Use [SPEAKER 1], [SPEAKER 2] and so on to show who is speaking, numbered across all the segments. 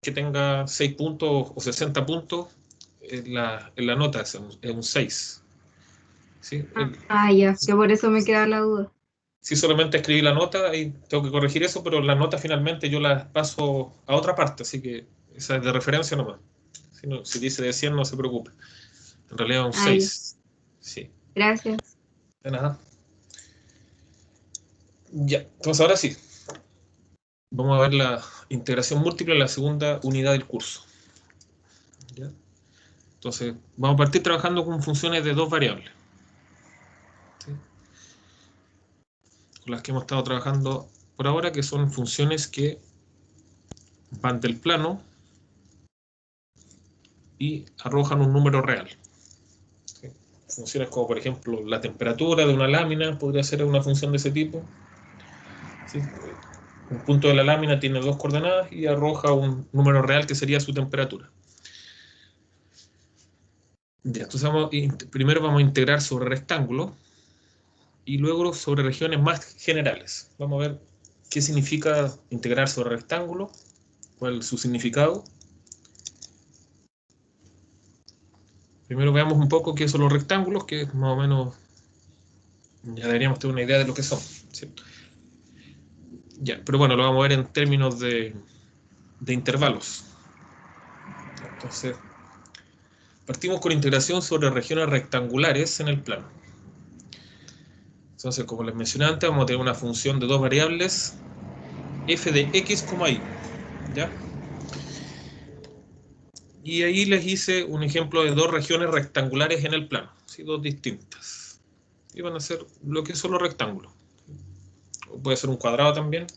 [SPEAKER 1] que tenga 6 puntos o 60 puntos, en la nota es un 6. ¿Sí?
[SPEAKER 2] Ya, que por eso me queda la duda.
[SPEAKER 1] Si solamente escribí la nota, y tengo que corregir eso, pero la nota finalmente yo la paso a otra parte, así que esa es de referencia nomás. Si dice de 100, no se preocupe. En realidad es un
[SPEAKER 2] Ya.
[SPEAKER 1] 6. Sí,
[SPEAKER 2] Gracias.
[SPEAKER 1] de nada. Ya, entonces ahora sí. Vamos a ver la integración múltiple en la segunda unidad del curso. ¿Ya? Entonces, vamos a partir trabajando con funciones de dos variables. ¿Sí? Con las que hemos estado trabajando por ahora, que son funciones que van del plano y arrojan un número real. ¿Sí? Funciones como, por ejemplo, la temperatura de una lámina podría ser una función de ese tipo. ¿Sí? Un punto de la lámina tiene dos coordenadas y arroja un número real que sería su temperatura. Ya, entonces primero vamos a integrar sobre rectángulos y luego sobre regiones más generales. Vamos a ver qué significa integrar sobre rectángulo, cuál es su significado. Primero veamos un poco qué son los rectángulos, que más o menos ya deberíamos tener una idea de lo que son, ¿cierto? Ya, pero bueno, lo vamos a ver en términos de intervalos. Entonces, partimos con integración sobre regiones rectangulares en el plano. Entonces, como les mencioné antes, vamos a tener una función de dos variables, f de x, y, ¿ya? Y ahí les hice un ejemplo de dos regiones rectangulares en el plano, ¿sí? Dos distintas. Y van a ser lo que son los rectángulos. O puede ser un cuadrado también,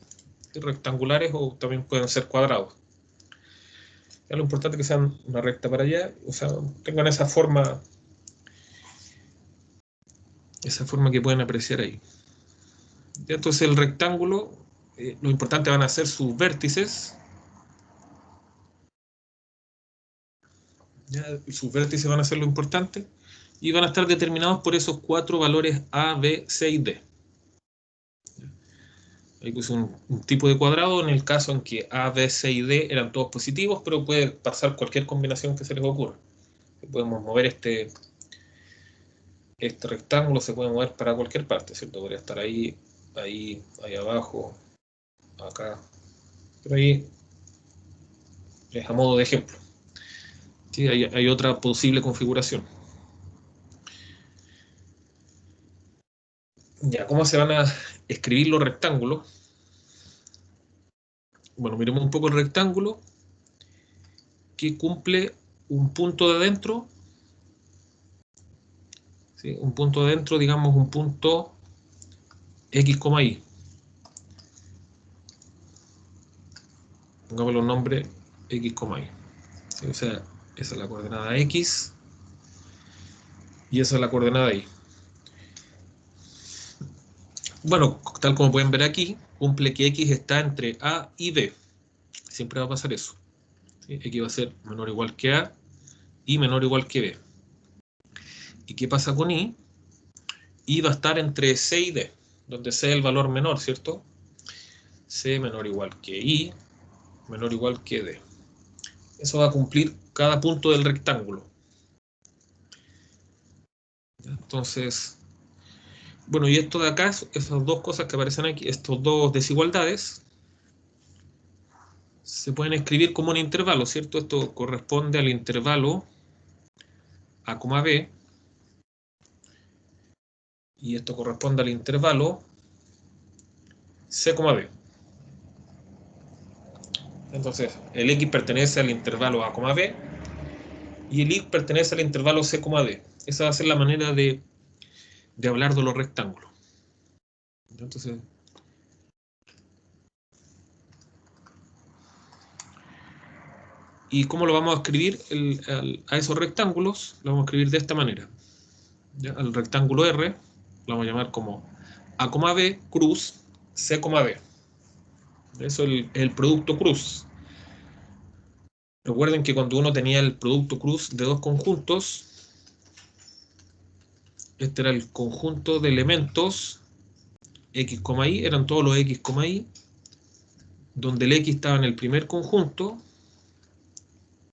[SPEAKER 1] rectangulares, o también pueden ser cuadrados. Ya lo importante es que sean una recta para allá, o sea, tengan esa forma que pueden apreciar ahí. Ya, entonces el rectángulo, lo importante van a ser sus vértices. Ya, sus vértices van a ser lo importante y van a estar determinados por esos cuatro valores A, B, C y D. Ahí puse un tipo de cuadrado en el caso en que A, B, C y D eran todos positivos, pero puede pasar cualquier combinación que se les ocurra. Podemos mover este rectángulo, se puede mover para cualquier parte, ¿cierto? Podría estar ahí, ahí abajo, acá. Pero ahí es a modo de ejemplo. ¿Sí? Hay otra posible configuración. Ya, ¿cómo se van a escribir los rectángulos? Bueno, miremos un poco el rectángulo que cumple un punto de adentro, ¿sí? Un punto de adentro, digamos un punto x, y. Pongámosle un nombre x, y. ¿Sí? O sea, esa es la coordenada x y esa es la coordenada y. Bueno, tal como pueden ver aquí, cumple que x está entre a y b. Siempre va a pasar eso. ¿Sí? X va a ser menor o igual que a y menor o igual que b. ¿Y qué pasa con y? Y va a estar entre c y d, donde c es el valor menor, ¿cierto? C menor o igual que y, menor o igual que d. Eso va a cumplir cada punto del rectángulo. Entonces, bueno, y esto de acá, esas dos cosas que aparecen aquí, estas dos desigualdades, se pueden escribir como un intervalo, ¿cierto? Esto corresponde al intervalo a, b, y esto corresponde al intervalo c, b. Entonces, el x pertenece al intervalo a, b, y el y pertenece al intervalo c, d. Esa va a ser la manera de hablar de los rectángulos. Entonces, ¿y cómo lo vamos a escribir a esos rectángulos? Lo vamos a escribir de esta manera. ¿Ya? Al rectángulo R lo vamos a llamar como A, B, cruz, C, D. Eso es el producto cruz. Recuerden que cuando uno tenía el producto cruz de dos conjuntos, este era el conjunto de elementos x, y, eran todos los x, y, donde el x estaba en el primer conjunto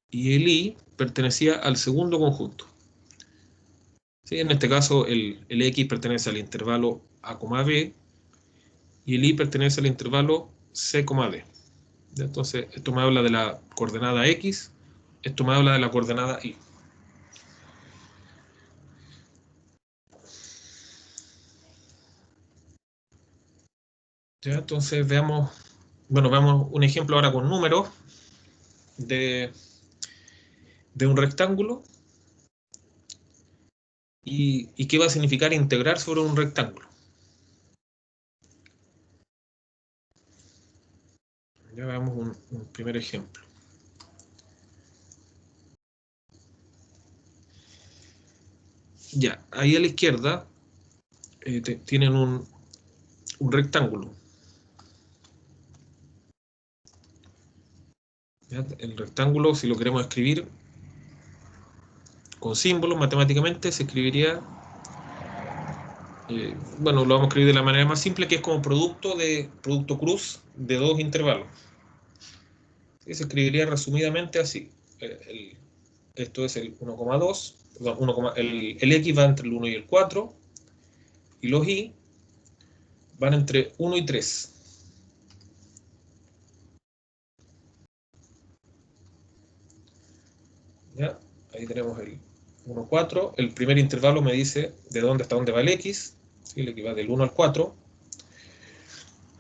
[SPEAKER 1] y el I pertenecía al segundo conjunto. ¿Sí? En este caso, el X pertenece al intervalo A, B, y el Y pertenece al intervalo C, D. Entonces, esto me habla de la coordenada X, esto me habla de la coordenada Y. ¿Ya? Entonces, veamos un ejemplo ahora con números de un rectángulo y qué va a significar integrar sobre un rectángulo. Ya veamos un primer ejemplo. Ya, ahí a la izquierda tienen un rectángulo. ¿Ya? El rectángulo, si lo queremos escribir con símbolos matemáticamente, se escribiría, bueno, lo vamos a escribir de la manera más simple, que es como producto cruz de dos intervalos. ¿Sí? Se escribiría resumidamente así. Esto es el 1,2, perdón, el X va entre el 1 y el 4, y los Y van entre 1 y 3. ¿Ya? Ahí tenemos el 1, 4. El primer intervalo me dice de dónde hasta dónde va el X, ¿sí? El X va del 1 al 4.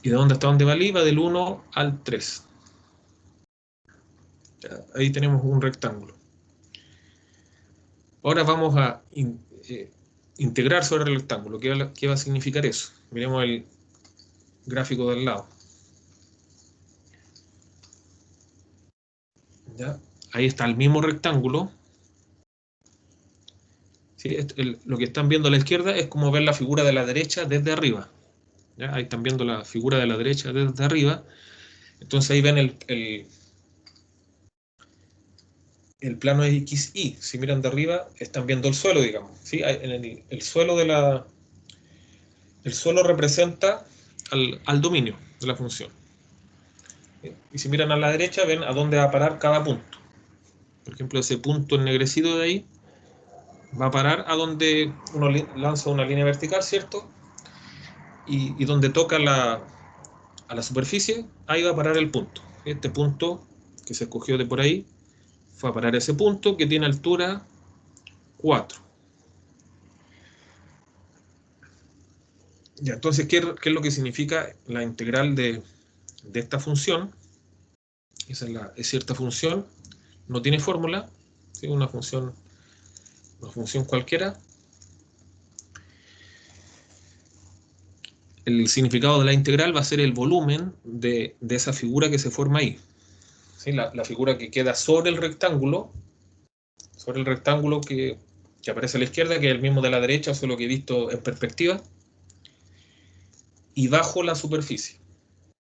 [SPEAKER 1] Y de dónde hasta dónde va el Y va del 1 al 3. ¿Ya? Ahí tenemos un rectángulo. Ahora vamos a integrar sobre el rectángulo. ¿Qué va a significar eso? Miremos el gráfico del lado. ¿Ya? Ahí está el mismo rectángulo. ¿Sí? Lo que están viendo a la izquierda es como ver la figura de la derecha desde arriba. ¿Ya? Ahí están viendo la figura de la derecha desde arriba. Entonces ahí ven el plano XY. Si miran de arriba, están viendo el suelo, digamos. ¿Sí? El suelo el suelo representa al dominio de la función. Y si miran a la derecha, ven a dónde va a parar cada punto. Por ejemplo, ese punto ennegrecido de ahí va a parar a donde uno lanza una línea vertical, ¿cierto? Y donde toca a la superficie, ahí va a parar el punto. Este punto que se escogió de por ahí fue a parar ese punto que tiene altura 4. Ya, entonces, ¿qué es lo que significa la integral de esta función? Esa es cierta función, no tiene fórmula, ¿sí? Una función cualquiera. El significado de la integral va a ser el volumen de esa figura que se forma ahí. ¿Sí? La figura que queda sobre el rectángulo que aparece a la izquierda, que es el mismo de la derecha, solo que he visto en perspectiva, y bajo la superficie.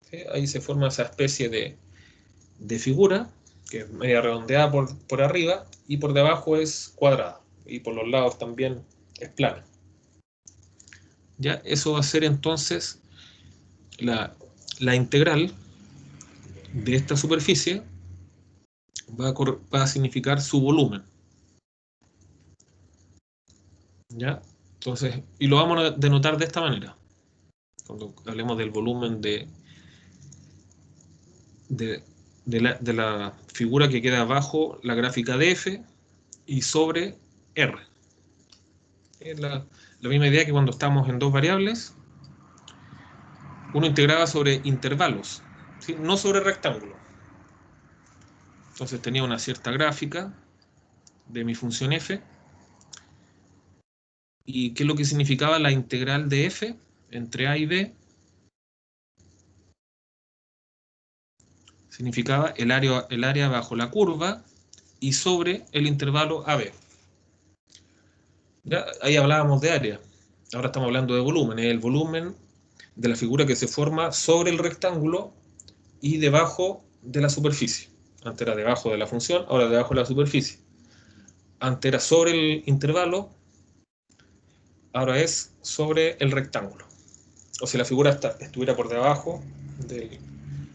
[SPEAKER 1] ¿Sí? Ahí se forma esa especie de figura, que es media redondeada por arriba, y por debajo es cuadrada, y por los lados también es plana. Ya, eso va a ser entonces la integral de esta superficie, va a significar su volumen. ¿Ya? Entonces, y lo vamos a denotar de esta manera. Cuando hablemos del volumen de la figura que queda bajo la gráfica de F y sobre R. Es la misma idea que cuando estamos en dos variables, uno integraba sobre intervalos, ¿sí? No sobre rectángulos. Entonces tenía una cierta gráfica de mi función f. ¿Y qué es lo que significaba la integral de f entre a y b? Significaba el área bajo la curva y sobre el intervalo AB. ¿Ya? Ahí hablábamos de área. Ahora estamos hablando de volumen. Es el volumen de la figura que se forma sobre el rectángulo y debajo de la superficie. Antes era debajo de la función, ahora debajo de la superficie. Antes era sobre el intervalo, ahora es sobre el rectángulo. O si la figura estuviera por debajo,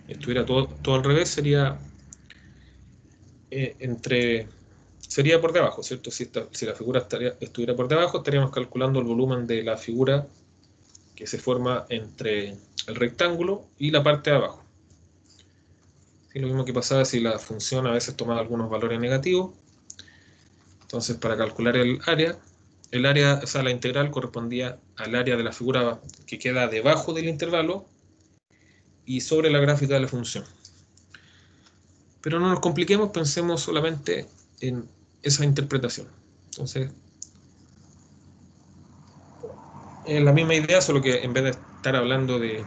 [SPEAKER 1] estuviera todo al revés, sería sería por debajo, ¿cierto? Si la figura estuviera por debajo, estaríamos calculando el volumen de la figura que se forma entre el rectángulo y la parte de abajo. ¿Sí? Lo mismo que pasaba si la función a veces tomaba algunos valores negativos. Entonces, para calcular el área, o sea, la integral correspondía al área de la figura que queda debajo del intervalo y sobre la gráfica de la función. Pero no nos compliquemos, pensemos solamente en esa interpretación. Entonces, es la misma idea, solo que en vez de estar hablando de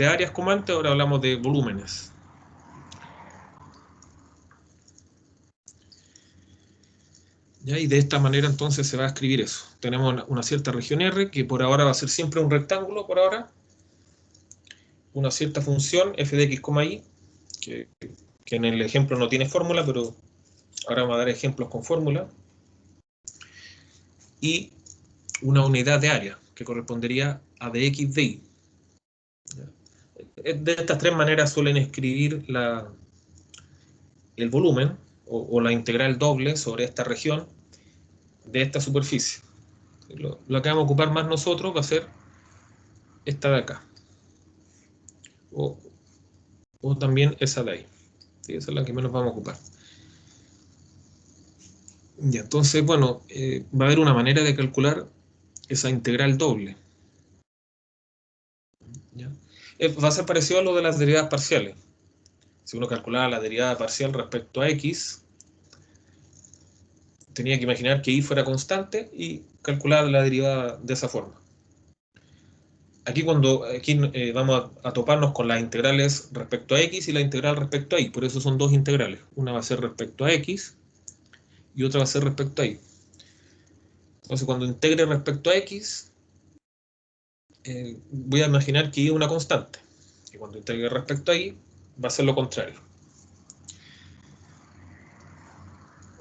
[SPEAKER 1] áreas como antes, ahora hablamos de volúmenes. ¿Ya? Y de esta manera entonces se va a escribir eso. Tenemos una cierta región R, que por ahora va a ser siempre un rectángulo, por ahora. Una cierta función, f de x, y, que en el ejemplo no tiene fórmula, pero ahora vamos a dar ejemplos con fórmula. Y una unidad de área, que correspondería a de x de y. De estas tres maneras suelen escribir el volumen o la integral doble sobre esta región de esta superficie. Lo que vamos a ocupar más nosotros va a ser esta de acá. O también esa de ahí. ¿Sí? Esa es la que menos vamos a ocupar. Y entonces, bueno, va a haber una manera de calcular esa integral doble. ¿Ya? Va a ser parecido a lo de las derivadas parciales. Si uno calculaba la derivada parcial respecto a x, tenía que imaginar que y fuera constante y calcular la derivada de esa forma. Aquí vamos a toparnos con las integrales respecto a x y la integral respecto a y. Por eso son dos integrales. Una va a ser respecto a x y otra va a ser respecto a y. Entonces, cuando integre respecto a x, voy a imaginar que y es una constante. Y cuando integre respecto a y, va a ser lo contrario.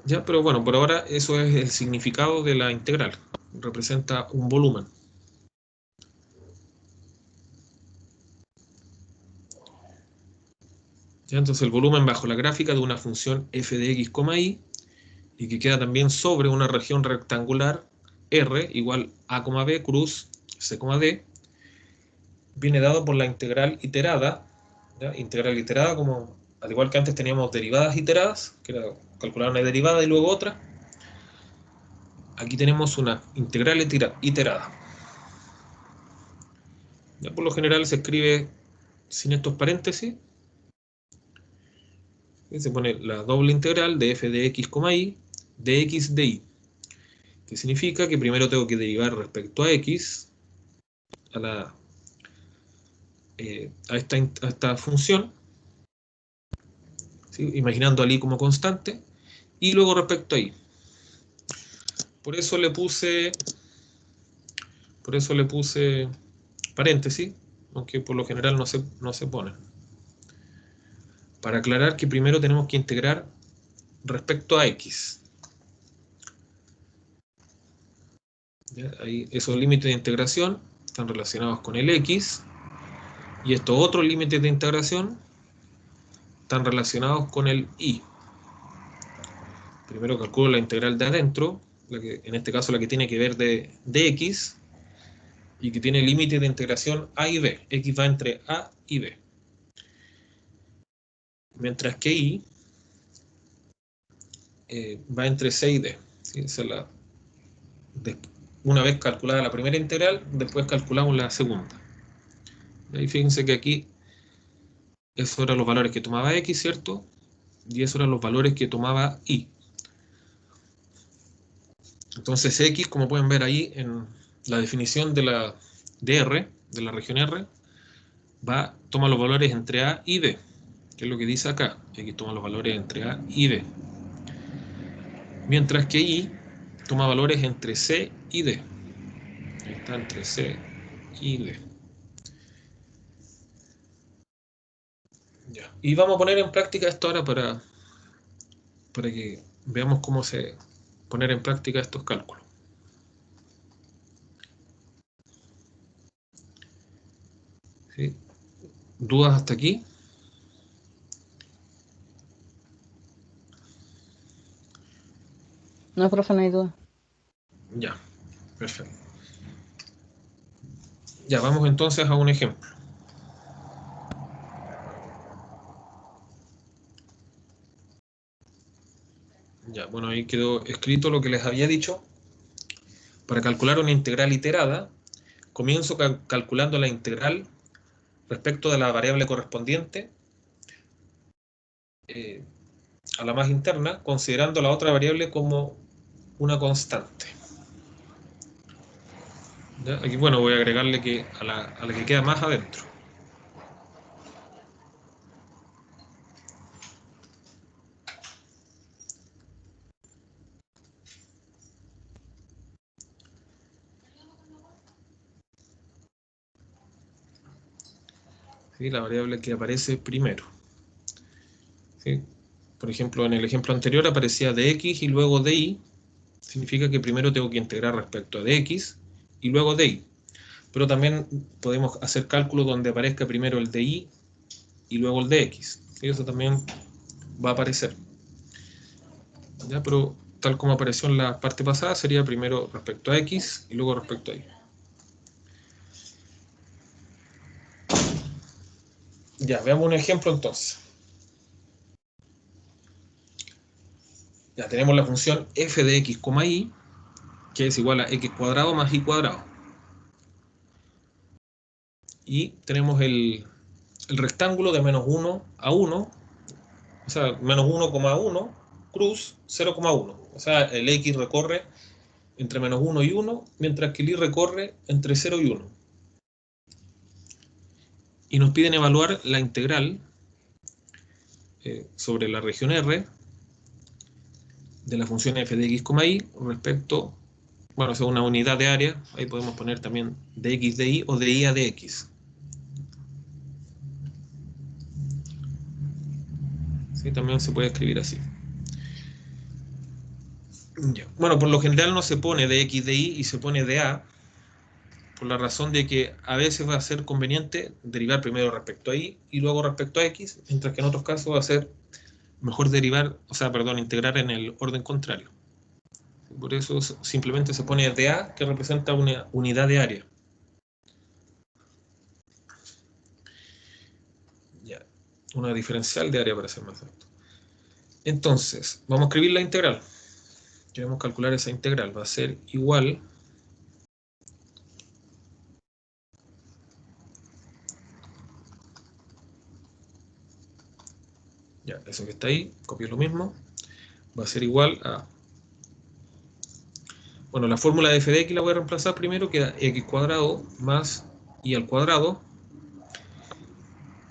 [SPEAKER 1] ¿Ya? Pero bueno, por ahora eso es el significado de la integral. Representa un volumen. ¿Ya? Entonces el volumen bajo la gráfica de una función f de x, y que queda también sobre una región rectangular R igual a, b cruz c, d, viene dado por la integral iterada. ¿Ya? Integral iterada, como al igual que antes teníamos derivadas iteradas, que era calcular una derivada y luego otra. Aquí tenemos una integral iterada. ¿Ya? Por lo general se escribe sin estos paréntesis. Se pone la doble integral de f de x, y de x de y. Que significa que primero tengo que derivar respecto a x, a esta función, ¿sí? Imaginando al y como constante, y luego respecto a y. Por eso le puse paréntesis, aunque por lo general no se pone. Para aclarar que primero tenemos que integrar respecto a x. ¿Ya? Ahí, esos límites de integración están relacionados con el x, y estos otros límites de integración están relacionados con el y. Primero calculo la integral de adentro, en este caso la que tiene que ver de x, y que tiene límite de integración a y b. X va entre a y b. Mientras que y va entre c y d. ¿Sí? Una vez calculada la primera integral, después calculamos la segunda. Y fíjense que aquí esos eran los valores que tomaba x, ¿cierto? Y esos eran los valores que tomaba y. Entonces x, como pueden ver ahí en la definición de la región R, toma los valores entre a y b, que es lo que dice acá. X toma los valores entre a y b. Mientras que y toma valores entre c y d. Ahí está, entre c y d. Ya. Y vamos a poner en práctica esto ahora para que veamos cómo se poner en práctica estos cálculos. ¿Sí? ¿Dudas hasta aquí?
[SPEAKER 3] No, profe, no hay duda.
[SPEAKER 1] Ya, perfecto. Ya, vamos entonces a un ejemplo. Ya, bueno, ahí quedó escrito lo que les había dicho. Para calcular una integral iterada, comienzo calculando la integral respecto de la variable correspondiente a la más interna, considerando la otra variable como una constante. ¿Ya? Aquí, bueno, voy a agregarle que a la que queda más adentro. ¿Sí? La variable que aparece primero. ¿Sí? Por ejemplo, en el ejemplo anterior aparecía dx y luego dy. Significa que primero tengo que integrar respecto a dx y luego dy. Pero también podemos hacer cálculos donde aparezca primero el dy y luego el dx. ¿Sí? Eso también va a aparecer. ¿Ya? Pero tal como apareció en la parte pasada, sería primero respecto a x y luego respecto a y. Ya, veamos un ejemplo entonces. Ya tenemos la función f de x, y, que es igual a x cuadrado más y cuadrado. Y tenemos el rectángulo de menos 1 a 1, o sea, menos 1,1, cruz 0,1. O sea, el x recorre entre menos 1 y 1, mientras que el y recorre entre 0 y 1. Y nos piden evaluar la integral sobre la región R de la función f de x, y respecto, bueno, es una unidad de área, ahí podemos poner también de x de y o de y a de x. ¿Sí? También se puede escribir así. Ya. Bueno, por lo general no se pone de x de y y se pone de a, por la razón de que a veces va a ser conveniente derivar primero respecto a y luego respecto a x, mientras que en otros casos va a ser mejor derivar, o sea, perdón, integrar en el orden contrario. Por eso simplemente se pone de a, que representa una unidad de área. Ya. Una diferencial de área para ser más exacto. Entonces, vamos a escribir la integral. Queremos calcular esa integral. Va a ser igual ya, eso que está ahí, copio lo mismo. Va a ser igual a, bueno, la fórmula de f de x la voy a reemplazar primero, queda x cuadrado más y al cuadrado.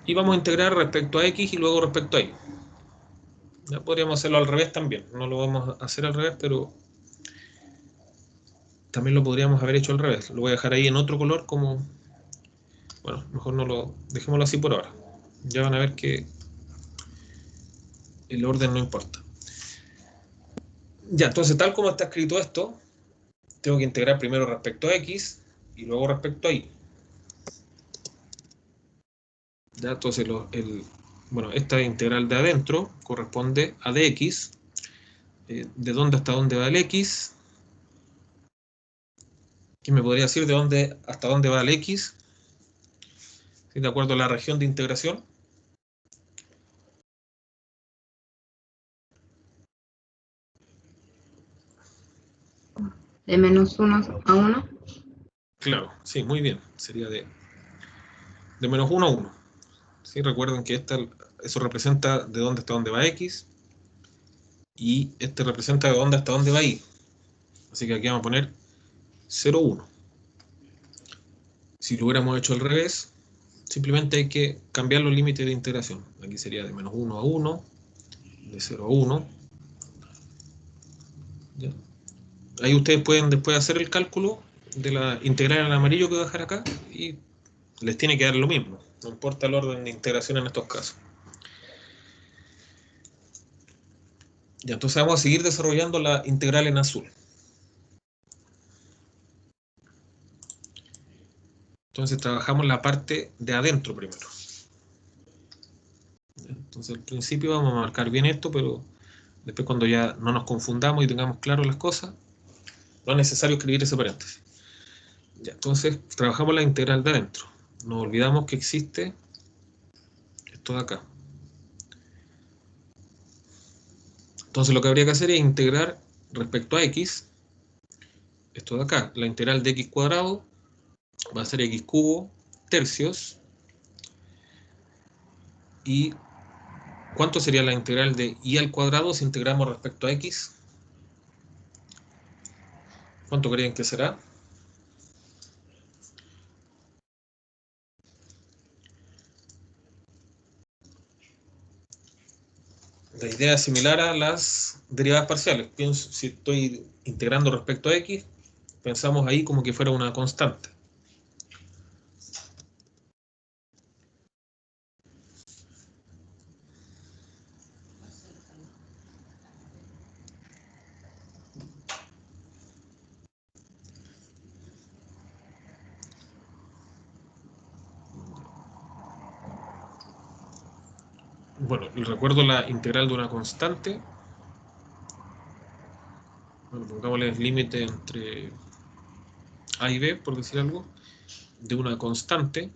[SPEAKER 1] Y vamos a integrar respecto a x y luego respecto a y. Ya podríamos hacerlo al revés también. No lo vamos a hacer al revés, pero también lo podríamos haber hecho al revés. Lo voy a dejar ahí en otro color como, bueno, mejor no lo, dejémoslo así por ahora. Ya van a ver que el orden no importa. Ya, entonces tal como está escrito esto, tengo que integrar primero respecto a x y luego respecto a y. Ya, entonces bueno, esta integral de adentro corresponde a dx, de dónde hasta dónde va el x, que me podría decir de dónde hasta dónde va el x, ¿sí? De acuerdo a la región de integración.
[SPEAKER 2] De menos 1 a 1.
[SPEAKER 1] Claro, sí, muy bien. Sería de menos 1 a 1. ¿Sí? Recuerden que eso representa de dónde hasta dónde va x y este representa de dónde hasta dónde va y. Así que aquí vamos a poner 0, 1. Si lo hubiéramos hecho al revés, simplemente hay que cambiar los límites de integración. Aquí sería de menos 1 a 1, de 0 a 1. ¿Ya? Ahí ustedes pueden después hacer el cálculo de la integral en amarillo que voy a dejar acá y les tiene que dar lo mismo. No importa el orden de integración en estos casos. Ya, entonces vamos a seguir desarrollando la integral en azul. Entonces trabajamos la parte de adentro primero. Entonces al principio vamos a marcar bien esto, pero Después cuando ya no nos confundamos y tengamos claro las cosas, no es necesario escribir ese paréntesis. Ya, entonces trabajamos la integral de adentro. Nos olvidamos que existe esto de acá. Entonces lo que habría que hacer es integrar respecto a x, esto de acá, la integral de x cuadrado va a ser x cubo tercios. ¿Y cuánto sería la integral de y al cuadrado si integramos respecto a x? ¿Cuánto creen que será? La idea es similar a las derivadas parciales. Pienso, si estoy integrando respecto a x, pensamos ahí como que fuera una constante. Bueno, recuerdo la integral de una constante. Bueno, pongámosle el límite entre a y b, por decir algo, de una constante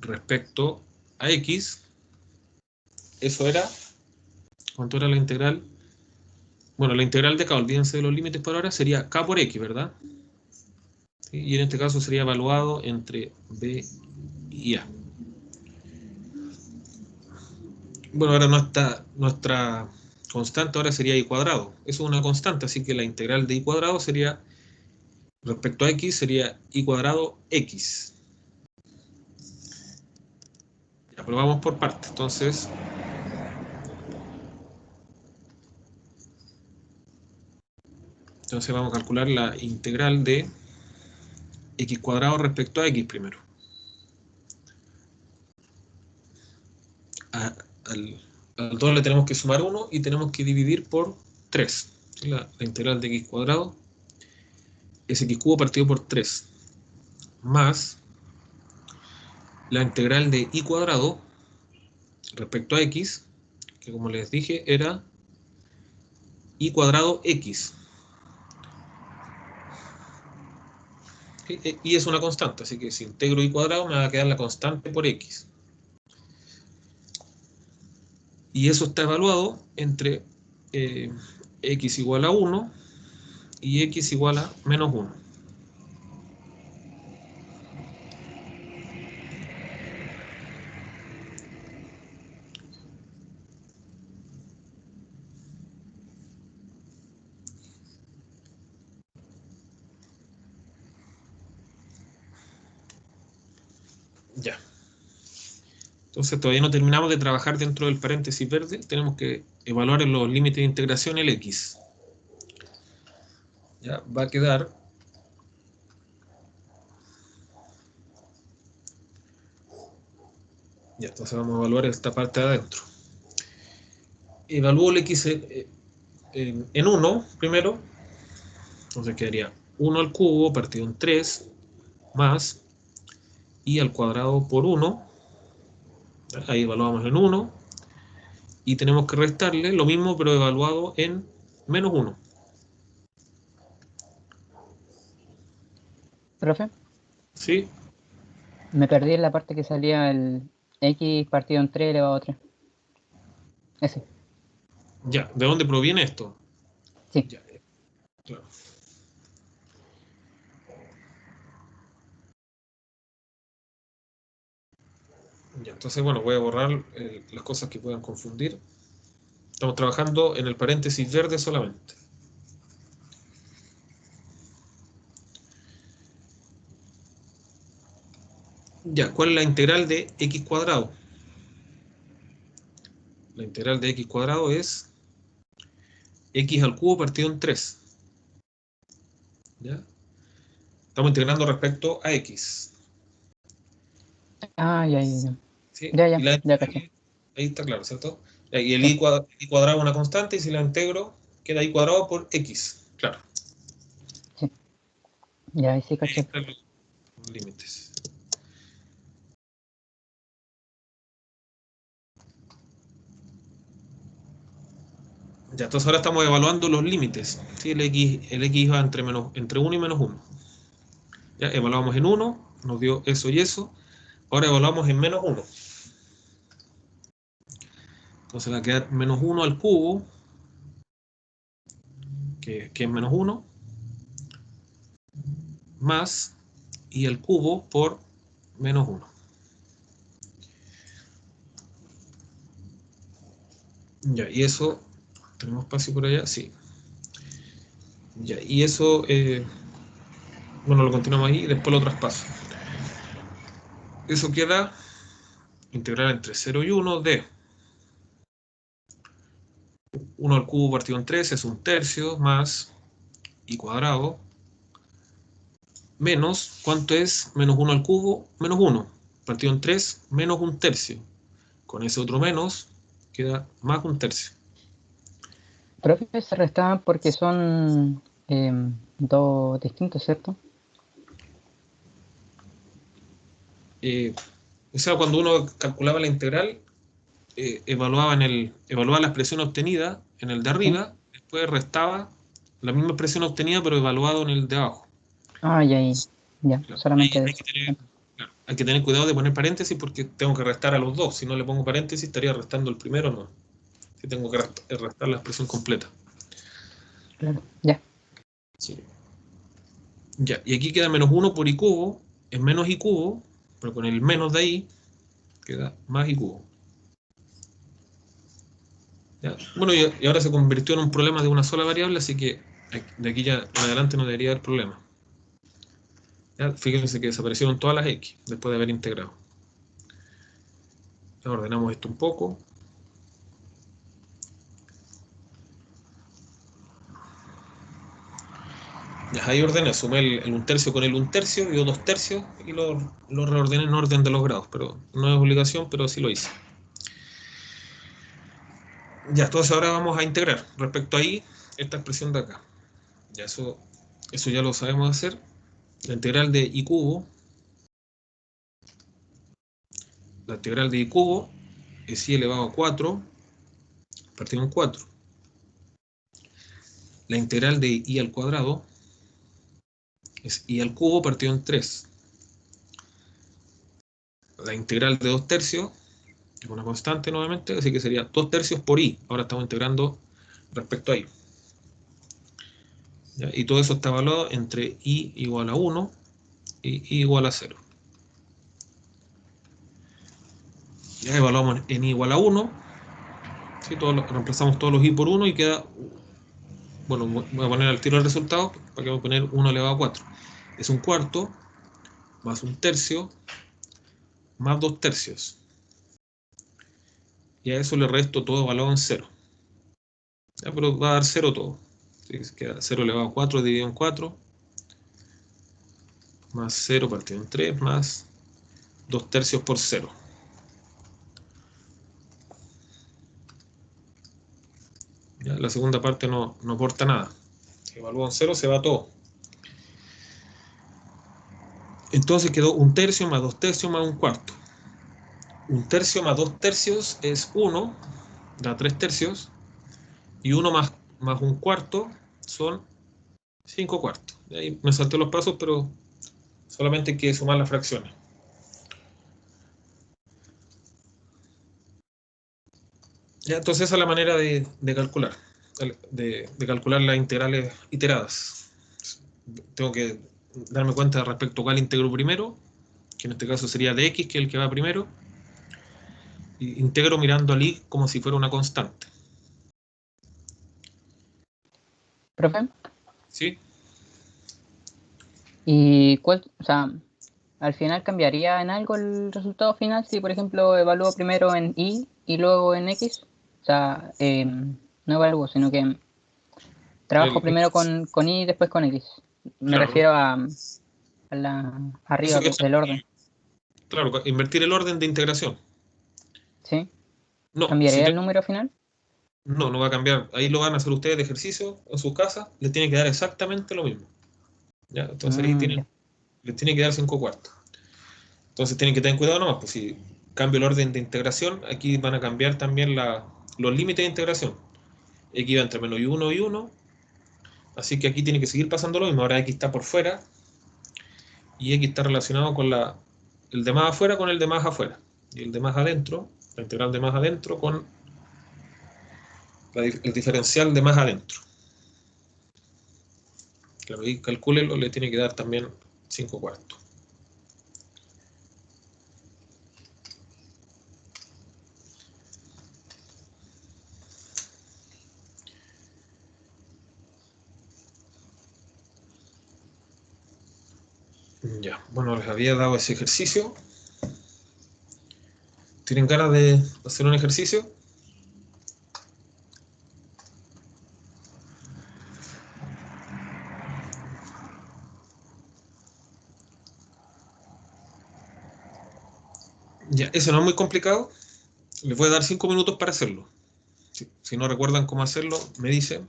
[SPEAKER 1] respecto a x. Eso era, ¿cuánto era la integral? Bueno, la integral de acá, olvídense de los límites por ahora, sería k por x, ¿verdad? ¿Sí? Y en este caso sería evaluado entre b y a. Bueno, ahora nuestra constante ahora sería y cuadrado. Eso es una constante, así que la integral de y cuadrado sería, respecto a x, sería y cuadrado x. Ya, pero vamos por partes. Entonces vamos a calcular la integral de x cuadrado respecto a x primero. Al, al 2 le tenemos que sumar 1 y tenemos que dividir por 3. La integral de x cuadrado es x cubo partido por 3 más la integral de y cuadrado respecto a x, que como les dije era y cuadrado x. Y es una constante, así que si integro y cuadrado me va a quedar la constante por x. Y eso está evaluado entre x igual a 1 y x igual a menos 1. Ya. Entonces todavía no terminamos de trabajar dentro del paréntesis verde. Tenemos que evaluar en los límites de integración el x. Ya, va a quedar. Ya, entonces vamos a evaluar esta parte de adentro. Evalúo el x en 1 primero. Entonces quedaría 1 al cubo partido en 3 más y al cuadrado por 1. Ahí evaluamos en 1. Y tenemos que restarle lo mismo, pero evaluado en menos 1.
[SPEAKER 3] Profe,
[SPEAKER 1] ¿Sí?
[SPEAKER 3] me perdí en la parte que salía el x partido en 3 elevado a 3. Ese,
[SPEAKER 1] Ya, ¿de dónde proviene esto?
[SPEAKER 3] sí.
[SPEAKER 1] Ya, claro. Ya, entonces, bueno, voy a borrar las cosas que puedan confundir. Estamos trabajando en el paréntesis verde solamente. Ya, ¿cuál es la integral de x cuadrado? La integral de x cuadrado es x al cubo partido en 3. ¿Ya? Estamos integrando respecto a x.
[SPEAKER 3] Ah, ya,
[SPEAKER 1] ¿Sí?
[SPEAKER 3] ya,
[SPEAKER 1] Y
[SPEAKER 3] ya,
[SPEAKER 1] la,
[SPEAKER 3] ya caché.
[SPEAKER 1] ahí está claro, ¿cierto? Y el
[SPEAKER 3] Sí,
[SPEAKER 1] y cuadrado es una constante, y si la integro, queda y cuadrado por x. Claro.
[SPEAKER 3] sí, ya, ahí sí
[SPEAKER 1] Ahí
[SPEAKER 3] caché.
[SPEAKER 1] están los límites. Ya, entonces ahora estamos evaluando los límites. ¿Sí? El X va entre 1 y menos 1. Ya, evaluamos en 1, nos dio eso y eso. Ahora evaluamos en menos 1. Entonces va a quedar menos 1 al cubo, que es menos 1, más y al cubo por menos 1. Ya, y eso, ¿tenemos espacio por allá? Sí. Ya, y eso, bueno, lo continuamos ahí y después lo traspaso. Eso queda integral entre 0 y 1 de 1 al cubo partido en 3 es 1/3 más y cuadrado menos, ¿cuánto es? Menos 1 al cubo, menos 1 partido en 3 menos 1/3. Con ese otro menos queda más 1/3.
[SPEAKER 3] Profe, se restaban porque son dos distintos, ¿cierto?
[SPEAKER 1] O sea, cuando uno calculaba la integral, evaluaba la expresión obtenida en el de
[SPEAKER 3] Sí.
[SPEAKER 1] arriba, después restaba la misma expresión obtenida, pero evaluado en el de abajo.
[SPEAKER 3] Ah, ya, ya,
[SPEAKER 1] Claro.
[SPEAKER 3] solamente de
[SPEAKER 1] Hay
[SPEAKER 3] eso.
[SPEAKER 1] que claro, hay que tener cuidado de poner paréntesis porque tengo que restar a los dos. Si no le pongo paréntesis, estaría restando el primero, no. Si tengo que restar la expresión completa.
[SPEAKER 3] Claro, ya.
[SPEAKER 1] Sí. Ya, y aquí queda menos 1 por i cubo, es menos i cubo, pero con el menos de ahí queda más i cubo. ¿Ya? Bueno, y ahora se convirtió en un problema de una sola variable, así que de aquí ya en adelante no debería haber problema. ¿Ya? Fíjense que desaparecieron todas las x después de haber integrado. Ya ordenamos esto un poco. Ya ahí ordené, sumé el 1/3 con el 1/3, dio 2/3 y lo reordené en orden de los grados, pero no es obligación, pero sí lo hice. Ya, entonces ahora vamos a integrar respecto ahí esta expresión de acá. Ya eso ya lo sabemos hacer. La integral de i cubo, la integral de i cubo es i elevado a 4 partido en 4. La integral de i al cuadrado es i al cubo partido en 3. La integral de 2/3 es una constante nuevamente, así que sería 2/3 por i. Ahora estamos integrando respecto a i. ¿Ya? Y todo eso está evaluado entre i igual a 1 y i igual a 0. Ya evaluamos en i igual a 1, ¿sí? Reemplazamos todos los i por 1 y queda, bueno, voy a poner al tiro el resultado, para que voy a poner 1 elevado a 4. Es 1/4 más 1/3 más 2/3. Y a eso le resto todo evaluado en 0. Ya, pero va a dar 0 todo. ¿Sí? Queda 0 elevado a 4 dividido en 4, más 0 partido en 3, más 2/3 por 0. ¿Ya? La segunda parte no aporta nada. Se evalúa en 0, se va todo. Entonces quedó 1/3 más 2/3 más 1/4. 1/3 más 2/3 es 1, da 3/3. Y 1 más 1/4 son 5/4. Ahí me salté los pasos, pero solamente hay que sumar las fracciones. Ya, entonces esa es la manera de calcular, de calcular las integrales iteradas. Tengo que darme cuenta respecto a cuál integro primero, que en este caso sería de x, que es el que va primero, y integro mirando al i como si fuera una constante.
[SPEAKER 3] Profe,
[SPEAKER 1] ¿Sí?
[SPEAKER 3] ¿y cuál, o sea, al final cambiaría en algo el resultado final si, por ejemplo, evalúo primero en y luego en x? O sea, no evalúo, sino que trabajo
[SPEAKER 1] El-
[SPEAKER 3] primero con y y después con x. Me
[SPEAKER 1] claro,
[SPEAKER 3] refiero a la
[SPEAKER 1] eso
[SPEAKER 3] arriba
[SPEAKER 1] que está,
[SPEAKER 3] del orden,
[SPEAKER 1] claro, invertir el orden de integración.
[SPEAKER 3] ¿sí?
[SPEAKER 1] No, si
[SPEAKER 3] ¿Cambiaría el número final?
[SPEAKER 1] no va a cambiar. Ahí lo van a hacer ustedes de ejercicio en sus casas, les tiene que dar exactamente lo mismo. ¿Ya? Entonces ahí
[SPEAKER 3] Ya.
[SPEAKER 1] les tiene que dar 5/4. Entonces tienen que tener cuidado nomás, pues si cambio el orden de integración, aquí van a cambiar también los límites de integración. X va entre menos y 1 y 1. Así que aquí tiene que seguir pasando lo mismo. Ahora X está por fuera y X está relacionado con el de más afuera con el de más afuera. Y el de más adentro, la integral de más adentro con el diferencial de más adentro. Claro, y calcúlelo, le tiene que dar también 5 cuartos. Ya, bueno, les había dado ese ejercicio. ¿Tienen ganas de hacer un ejercicio? Ya, eso no es muy complicado. Les voy a dar 5 minutos para hacerlo. Si no recuerdan cómo hacerlo, me dicen.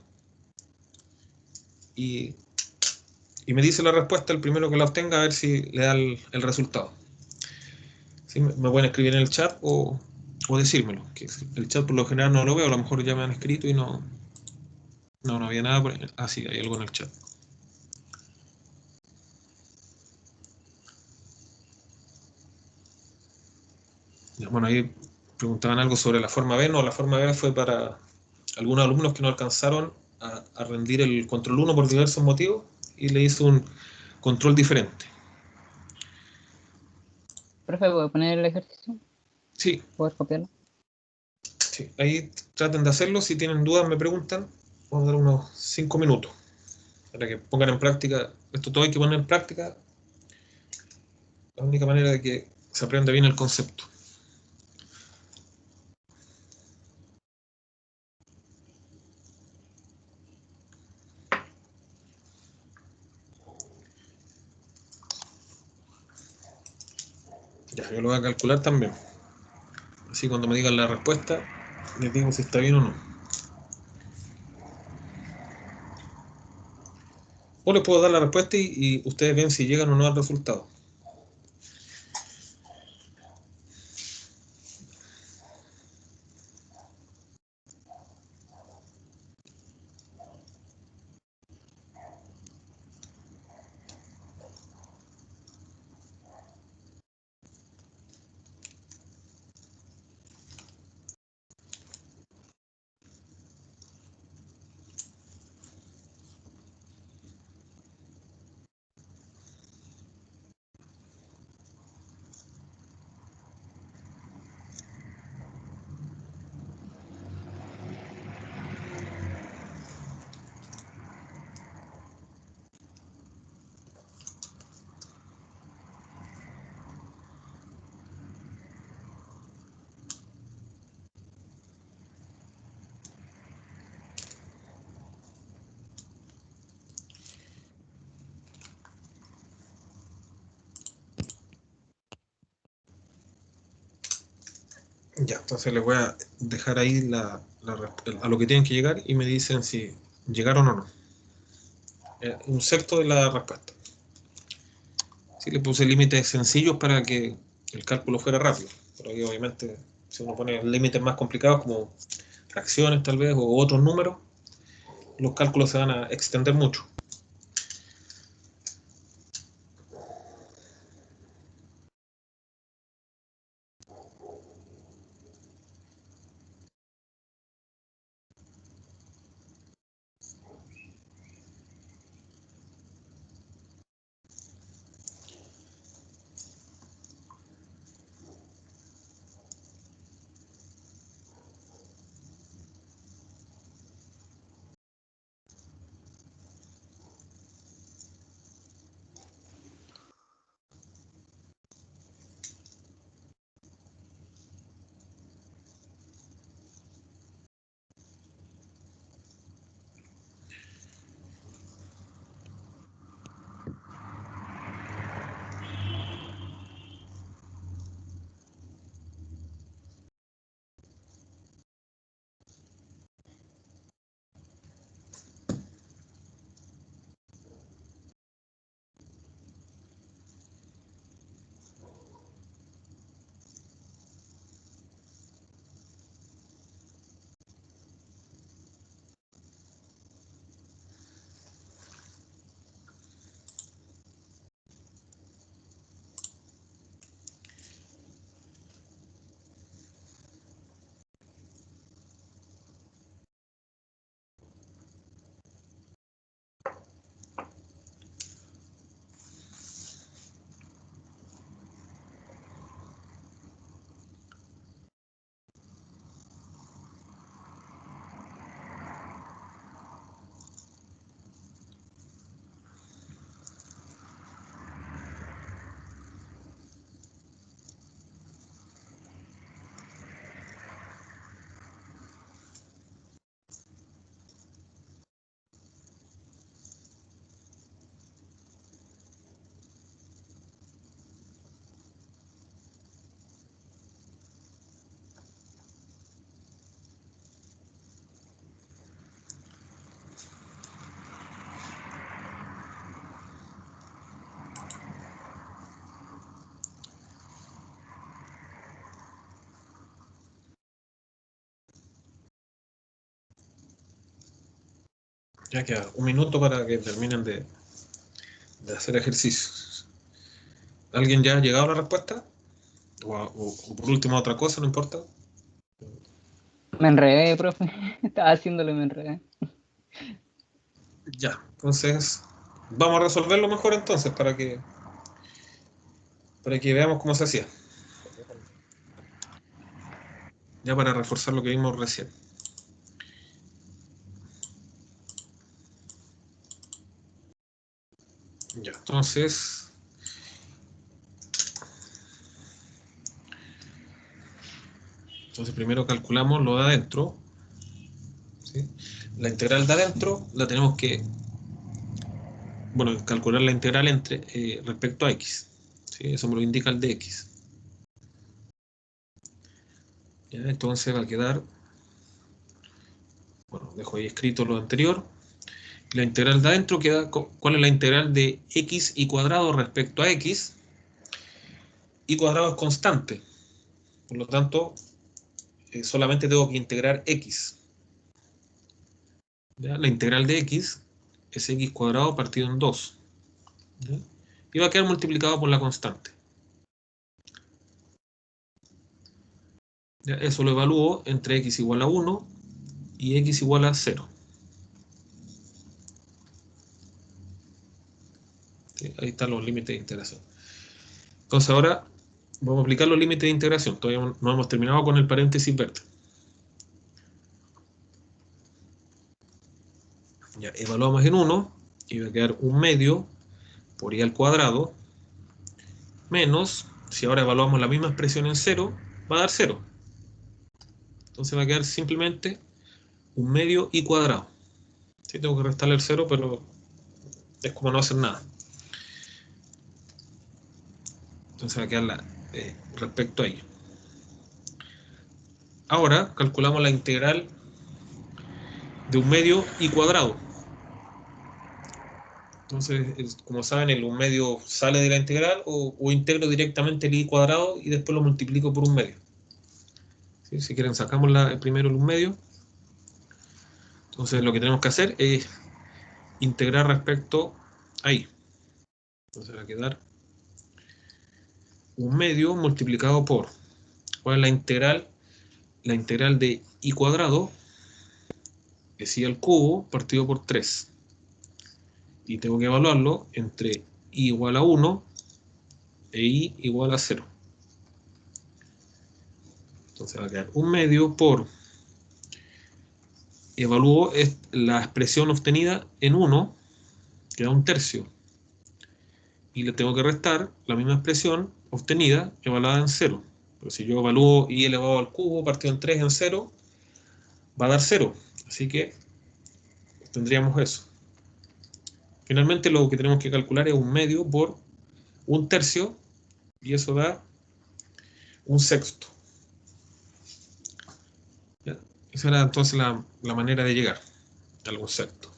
[SPEAKER 1] Y, y me dice la respuesta el primero que la obtenga, a ver si le da el resultado. ¿Sí? Me pueden escribir en el chat o decírmelo. Que el chat por lo general no lo veo, a lo mejor ya me han escrito y no había nada. Ah, sí, hay algo en el chat. Ya, bueno, ahí preguntaban algo sobre la forma B. No, la forma B fue para algunos alumnos que no alcanzaron a rendir el control 1 por diversos motivos y le hizo un control diferente.
[SPEAKER 3] Profe, ¿puedo poner el ejercicio?
[SPEAKER 1] Sí,
[SPEAKER 3] ¿Poder copiarlo?
[SPEAKER 1] sí, ahí traten de hacerlo. Si tienen dudas, me preguntan. Vamos a dar unos 5 minutos para que pongan en práctica. Esto todo hay que poner en práctica. La única manera de que se aprenda bien el concepto. Ya, yo lo voy a calcular también. Así cuando me digan la respuesta, les digo si está bien o no. O les puedo dar la respuesta y ustedes ven si llegan o no al resultado. Ya, entonces les voy a dejar ahí a lo que tienen que llegar y me dicen si llegaron o no. Un sexto de la respuesta. Sí, le puse límites sencillos para que el cálculo fuera rápido. Pero ahí obviamente, si uno pone límites más complicados como fracciones tal vez o otros números, los cálculos se van a extender mucho. Ya queda un minuto para que terminen de hacer ejercicios. ¿Alguien ya ha llegado a la respuesta? O por último otra cosa, no importa.
[SPEAKER 3] Me enredé, profe. Estaba haciéndolo y me enredé.
[SPEAKER 1] Ya, entonces vamos a resolverlo mejor entonces para que veamos cómo se hacía. Ya para reforzar lo que vimos recién. Ya, entonces primero calculamos lo de adentro. ¿Sí? La integral de adentro la tenemos que, bueno, calcular la integral entre respecto a x. ¿Sí? Eso me lo indica el de x. ¿Ya? Entonces va a quedar, bueno, dejo ahí escrito lo anterior. La integral de adentro queda, ¿cuál es la integral de x y cuadrado respecto a x? Y cuadrado es constante. Por lo tanto, solamente tengo que integrar x. ¿Ya? La integral de x es x cuadrado partido en 2. ¿Ya? Y va a quedar multiplicado por la constante. ¿Ya? Eso lo evalúo entre x igual a 1 y x igual a 0. ¿Sí? Ahí están los límites de integración. Entonces ahora vamos a aplicar los límites de integración. Todavía no hemos terminado con el paréntesis verde. Ya, evaluamos en 1 y va a quedar un medio por y al cuadrado menos, si ahora evaluamos la misma expresión en 0, va a dar 0. Entonces va a quedar simplemente un medio y cuadrado. Sí, tengo que restarle el 0, pero es como no hacer nada. Entonces va a quedar respecto a ello. Ahora calculamos la integral de un medio y cuadrado. Entonces, como saben, el un medio sale de la integral o integro directamente el i cuadrado y después lo multiplico por un medio. ¿Sí? Si quieren sacamos primero el un medio. Entonces lo que tenemos que hacer es integrar respecto a i. Entonces va a quedar un medio multiplicado por, ¿cuál es la integral? La integral de i cuadrado es i al cubo partido por 3. Y tengo que evaluarlo entre i igual a 1 e i igual a 0. Entonces va a quedar un medio por, evalúo la expresión obtenida en 1, que da un tercio. Y le tengo que restar la misma expresión obtenida evaluada en 0. Pero si yo evalúo i elevado al cubo partido en 3 en 0, va a dar 0. Así que tendríamos eso. Finalmente lo que tenemos que calcular es un medio por un tercio y eso da un sexto. ¿Ya? Esa era entonces la manera de llegar al concepto.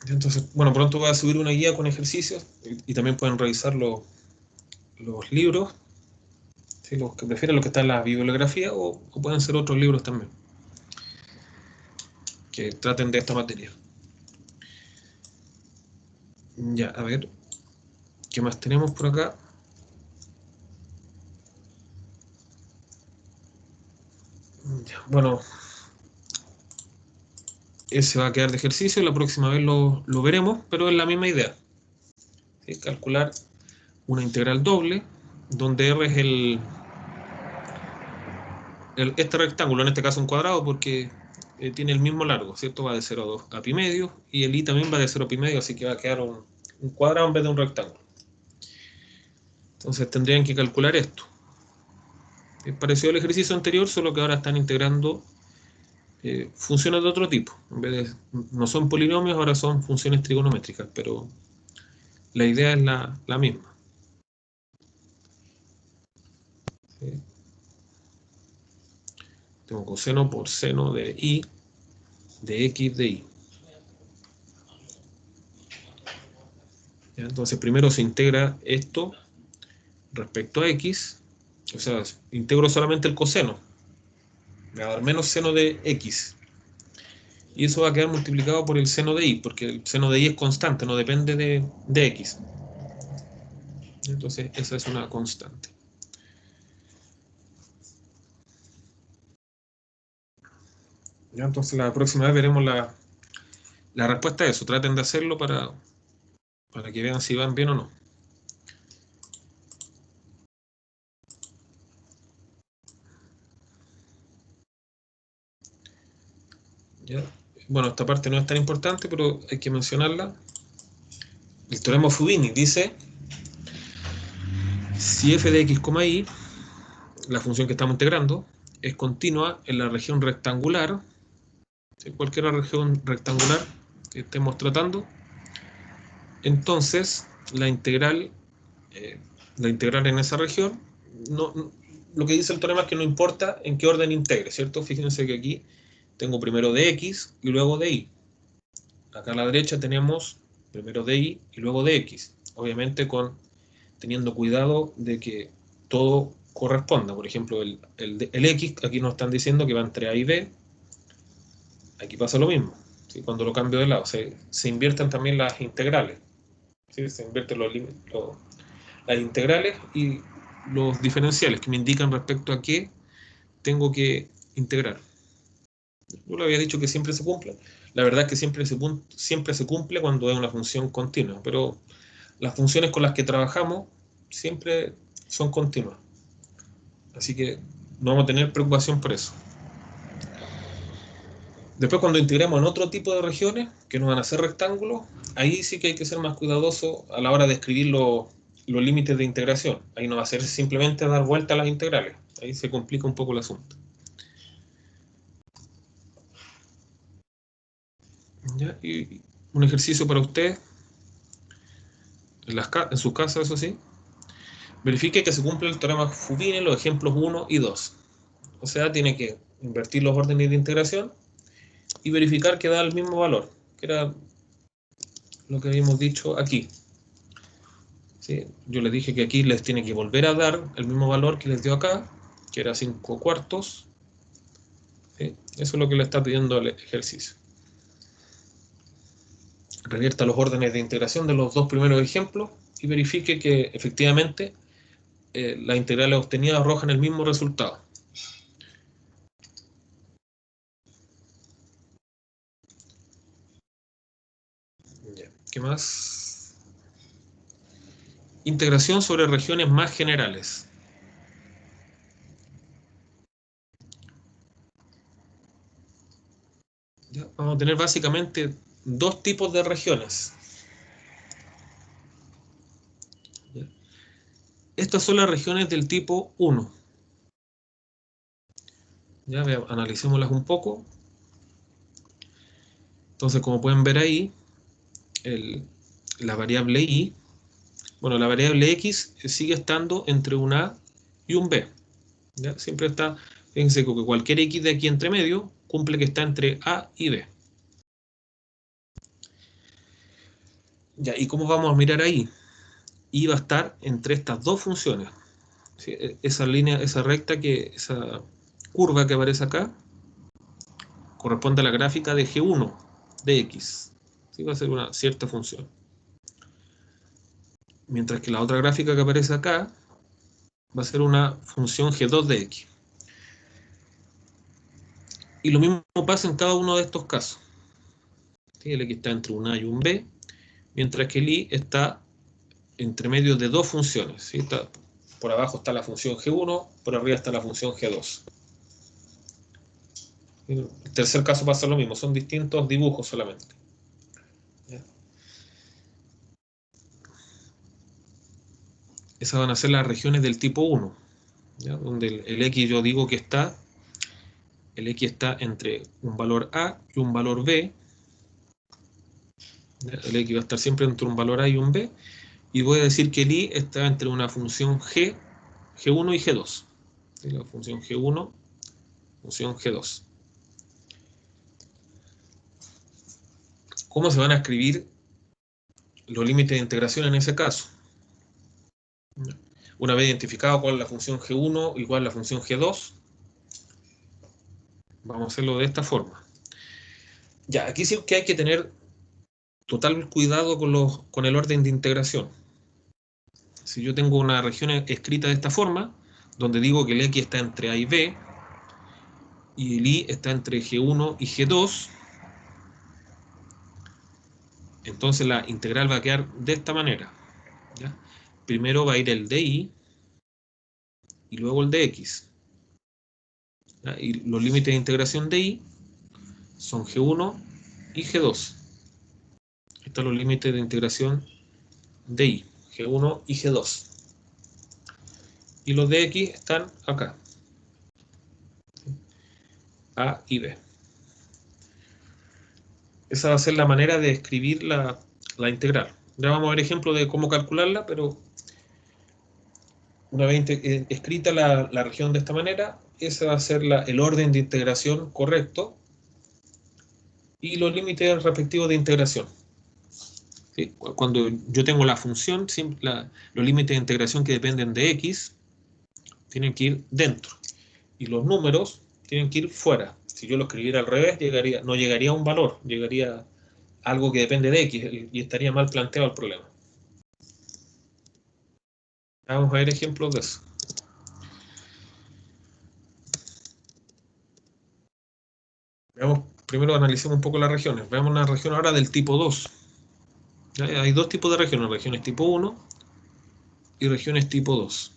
[SPEAKER 1] Entonces, bueno, pronto voy a subir una guía con ejercicios y también pueden revisar los libros, ¿sí? Los que prefieren, los que están en la bibliografía o pueden ser otros libros también que traten de esta materia. Ya, a ver, ¿qué más tenemos por acá? Ya, bueno, ese va a quedar de ejercicio, la próxima vez lo veremos, pero es la misma idea. ¿Sí? Calcular una integral doble, donde R es este rectángulo, en este caso un cuadrado, porque tiene el mismo largo, ¿cierto? Va de 0 a 2 a pi medio, y el i también va de 0 a pi medio, así que va a quedar un cuadrado en vez de un rectángulo. Entonces tendrían que calcular esto. Es parecido al ejercicio anterior, solo que ahora están integrando funciones de otro tipo. En vez de, no son polinomios, ahora son funciones trigonométricas, pero la idea es la misma. ¿Sí? Tengo coseno por seno de i de x de y. ¿Ya? Entonces primero se integra esto respecto a x O sea, integro solamente el coseno. Me va a dar menos seno de x. Y eso va a quedar multiplicado por el seno de y, porque el seno de y es constante, no depende de x. Entonces, esa es una constante. ¿Ya? Entonces, la próxima vez veremos la respuesta a eso. Traten de hacerlo para que vean si van bien o no. ¿Ya? Bueno, esta parte no es tan importante, pero hay que mencionarla. El teorema Fubini dice: si f de x, y, la función que estamos integrando, es continua en la región rectangular, en cualquier región rectangular que estemos tratando, entonces la integral en esa región, lo que dice el teorema es que no importa en qué orden integre, ¿cierto? Fíjense que aquí tengo primero de x y luego de y. Acá a la derecha tenemos primero de y y luego de x. Obviamente teniendo cuidado de que todo corresponda. Por ejemplo, el x, aquí nos están diciendo que va entre a y b. Aquí pasa lo mismo, ¿sí? Cuando lo cambio de lado. Se invierten también las integrales, ¿sí? Se invierten las integrales y los diferenciales que me indican respecto a qué tengo que integrar. Yo le había dicho que siempre se cumple. La verdad es que siempre se cumple cuando es una función continua, pero las funciones con las que trabajamos siempre son continuas. Así que no vamos a tener preocupación por eso. Después, cuando integremos en otro tipo de regiones, que no van a ser rectángulos, ahí sí que hay que ser más cuidadoso a la hora de escribir los límites de integración. Ahí no va a ser simplemente dar vuelta a las integrales. Ahí se complica un poco el asunto. ¿Ya? Y un ejercicio para usted, en su casa, eso sí. Verifique que se cumple el teorema Fubini en los ejemplos 1 y 2. O sea, tiene que invertir los órdenes de integración y verificar que da el mismo valor, que era lo que habíamos dicho aquí. ¿Sí? Yo les dije que aquí les tiene que volver a dar el mismo valor que les dio acá, que era 5 cuartos. ¿Sí? Eso es lo que le está pidiendo el ejercicio. Revierta los órdenes de integración de los dos primeros ejemplos y verifique que efectivamente las integrales obtenidas arrojan el mismo resultado. ¿Qué más? Integración sobre regiones más generales. ¿Ya? Vamos a tener básicamente dos tipos de regiones. ¿Ya? Estas son las regiones del tipo 1. Ya, analicémoslas un poco. Entonces, como pueden ver ahí, la variable y, bueno, la variable x sigue estando entre un a y un b. ¿Ya? Siempre está, fíjense que cualquier x de aquí entre medio cumple que está entre a y b. Ya, ¿y cómo vamos a mirar ahí? Y va a estar entre estas dos funciones. ¿Sí? Esa línea, esa recta, esa curva que aparece acá, corresponde a la gráfica de G1 de x. ¿Sí? Va a ser una cierta función. Mientras que la otra gráfica que aparece acá va a ser una función G2 de x. Y lo mismo pasa en cada uno de estos casos. ¿Sí? El x está entre un a y un b, mientras que el y está entre medio de dos funciones. ¿Sí? Por abajo está la función G1, por arriba está la función G2. En el tercer caso pasa lo mismo, son distintos dibujos solamente. ¿Ya? Esas van a ser las regiones del tipo 1, ¿ya? Donde el x yo digo que el x está entre un valor a y un valor b. ¿Ya? El x va a estar siempre entre un valor a y un b. Y voy a decir que el y está entre una función g, G1 y G2. ¿Sí? La función G1, función G2. ¿Cómo se van a escribir los límites de integración en ese caso? Una vez identificado cuál es la función G1 y cuál es la función G2, vamos a hacerlo de esta forma. Ya, aquí sí que hay que tener total cuidado con el orden de integración. Si yo tengo una región escrita de esta forma, donde digo que el X está entre A y B, y el Y está entre G1 y G2, entonces la integral va a quedar de esta manera, ¿ya? Primero va a ir el de Y y luego el de X, ¿ya? Y los límites de integración de Y son G1 y G2. Están los límites de integración de Y, G1 y G2. Y los de X están acá, A y B. Esa va a ser la manera de escribir la integral. Ya vamos a ver ejemplos de cómo calcularla, pero una vez escrita la región de esta manera, ese va a ser el orden de integración correcto y los límites respectivos de integración. ¿Sí? Cuando yo tengo la función, los límites de integración que dependen de X tienen que ir dentro y los números tienen que ir fuera. Si yo lo escribiera al revés, no llegaría a un valor, llegaría a algo que depende de X y estaría mal planteado el problema. Vamos a ver ejemplos de eso. Primero analicemos un poco las regiones. Veamos una región ahora del tipo 2. Hay dos tipos de regiones, regiones tipo 1 y regiones tipo 2.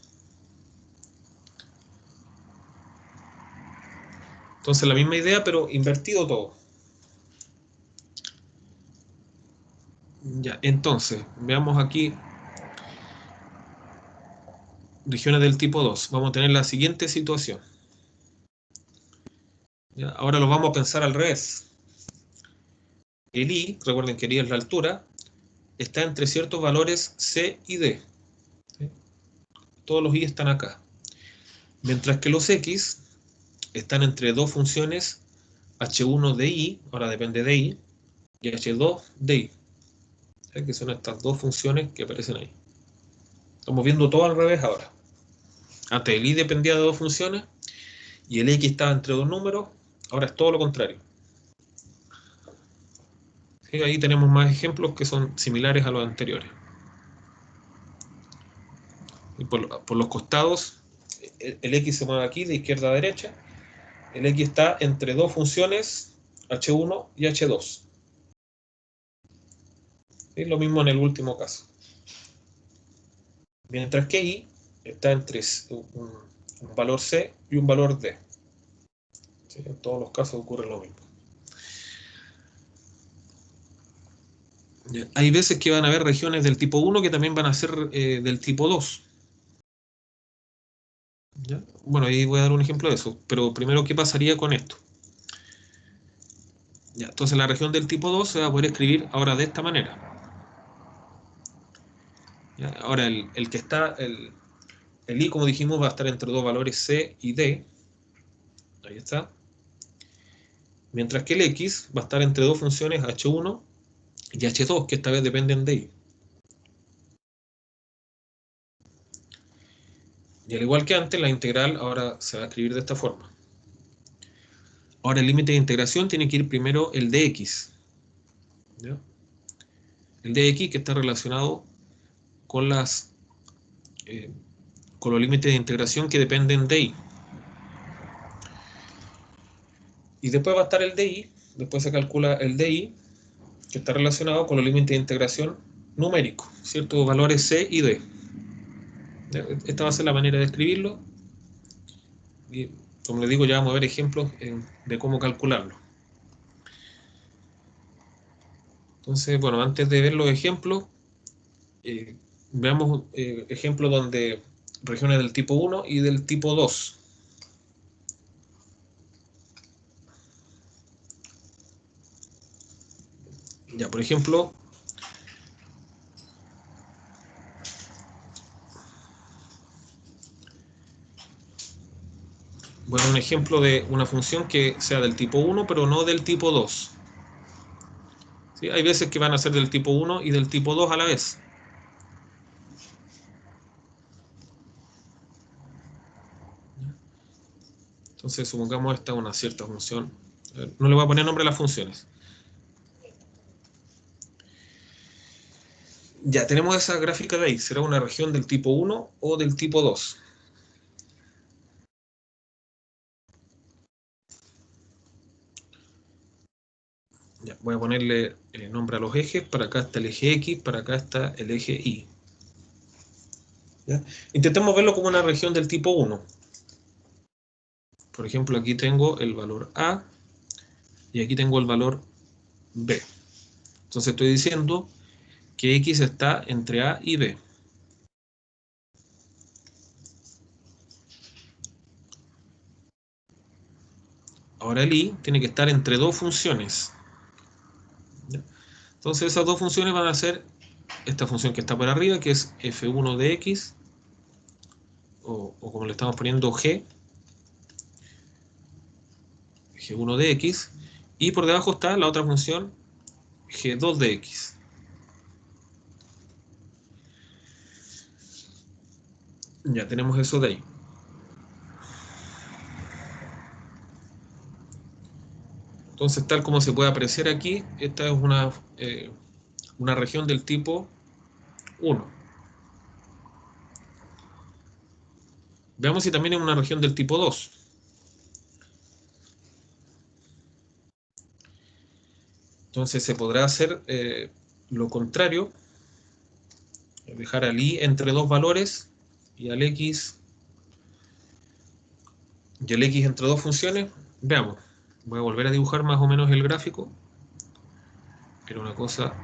[SPEAKER 1] Entonces la misma idea, pero invertido todo. Ya, entonces, veamos aquí regiones del tipo 2. Vamos a tener la siguiente situación. Ya, ahora lo vamos a pensar al revés. El Y, recuerden que el Y es la altura, está entre ciertos valores C y D. ¿Sí? Todos los Y están acá. Mientras que los X están entre dos funciones H1 de Y, ahora depende de Y, y H2 de Y. ¿Sí? Que son estas dos funciones que aparecen ahí. Estamos viendo todo al revés ahora. Antes el Y dependía de dos funciones y el X estaba entre dos números, ahora es todo lo contrario. ¿Sí? Ahí tenemos más ejemplos que son similares a los anteriores. Y por los costados, el X se mueve aquí de izquierda a derecha. El X está entre dos funciones, H1 y H2. ¿Sí? Lo mismo en el último caso. Mientras que Y está entre un valor C y un valor D. ¿Sí? En todos los casos ocurre lo mismo. Hay veces que van a haber regiones del tipo 1 que también van a ser del tipo 2. ¿Ya? Bueno, ahí voy a dar un ejemplo de eso. Pero primero, ¿qué pasaría con esto? Ya, entonces la región del tipo 2 se va a poder escribir ahora de esta manera. ¿Ya? Ahora el que está, el I, como dijimos, va a estar entre dos valores C y D. Ahí está. Mientras que el X va a estar entre dos funciones H1 y H2, que esta vez dependen de Y. Y al igual que antes, la integral ahora se va a escribir de esta forma. Ahora el límite de integración tiene que ir primero el de X. ¿Ya? El de X que está relacionado con con los límites de integración que dependen de Y. Y después va a estar el de Y, después se calcula el de Y, que está relacionado con los límites de integración numéricos, ciertos valores C y D. Esta va a ser la manera de escribirlo. Y como les digo, ya vamos a ver ejemplos de cómo calcularlo. Entonces, bueno, antes de ver los ejemplos, veamos ejemplos donde regiones del tipo 1 y del tipo 2. Ya, por ejemplo, bueno, un ejemplo de una función que sea del tipo 1, pero no del tipo 2. ¿Sí? Hay veces que van a ser del tipo 1 y del tipo 2 a la vez. Entonces, supongamos esta es una cierta función. No le voy a poner nombre a las funciones. Ya, tenemos esa gráfica de ahí. ¿Será una región del tipo 1 o del tipo 2? Ya, voy a ponerle el nombre a los ejes. Para acá está el eje X, para acá está el eje Y. ¿Ya? Intentemos verlo como una región del tipo 1. Por ejemplo, aquí tengo el valor A y aquí tengo el valor B. Entonces estoy diciendo que X está entre A y B. Ahora el Y tiene que estar entre dos funciones. ¿Ya? Entonces esas dos funciones van a ser esta función que está por arriba, que es f1 de x, o como le estamos poniendo g1 de x, y por debajo está la otra función g2 de x. Ya tenemos eso de ahí. Entonces, tal como se puede apreciar aquí, esta es una región del tipo 1. Veamos si también es una región del tipo 2. Entonces se podrá hacer lo contrario, dejar al y entre dos valores y al x entre dos funciones. Veamos, voy a volver a dibujar más o menos el gráfico. Era una cosa,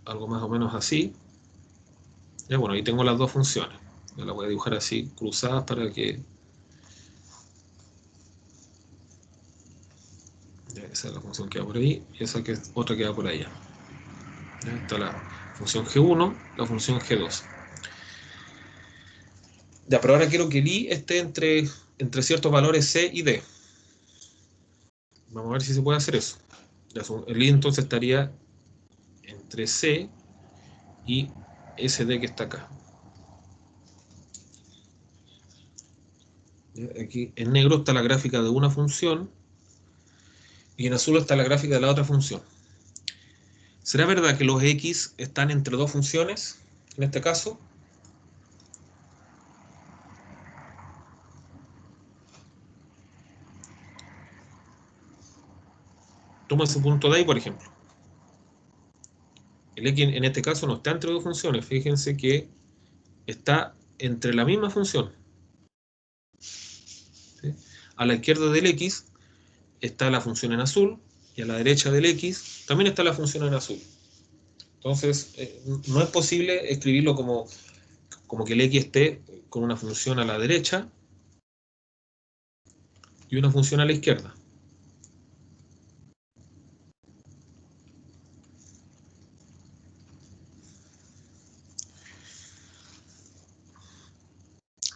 [SPEAKER 1] algo más o menos así. Ya bueno, ahí tengo las dos funciones. Yo las voy a dibujar así, cruzadas para que... Ya, esa es la función que va por ahí y esa que es otra que va por allá. Ya está la función G1, la función G2. Ya, pero ahora quiero que el I esté entre ciertos valores C y D. Vamos a ver si se puede hacer eso. Ya, el I entonces estaría entre C y SD que está acá. Ya, aquí en negro está la gráfica de una función y en azul está la gráfica de la otra función. ¿Será verdad que los X están entre dos funciones en este caso? Toma ese punto de ahí, por ejemplo. El X en este caso no está entre dos funciones. Fíjense que está entre la misma función. ¿Sí? A la izquierda del X está la función en azul y a la derecha del X también está la función en azul. Entonces, no es posible escribirlo como que el X esté con una función a la derecha y una función a la izquierda.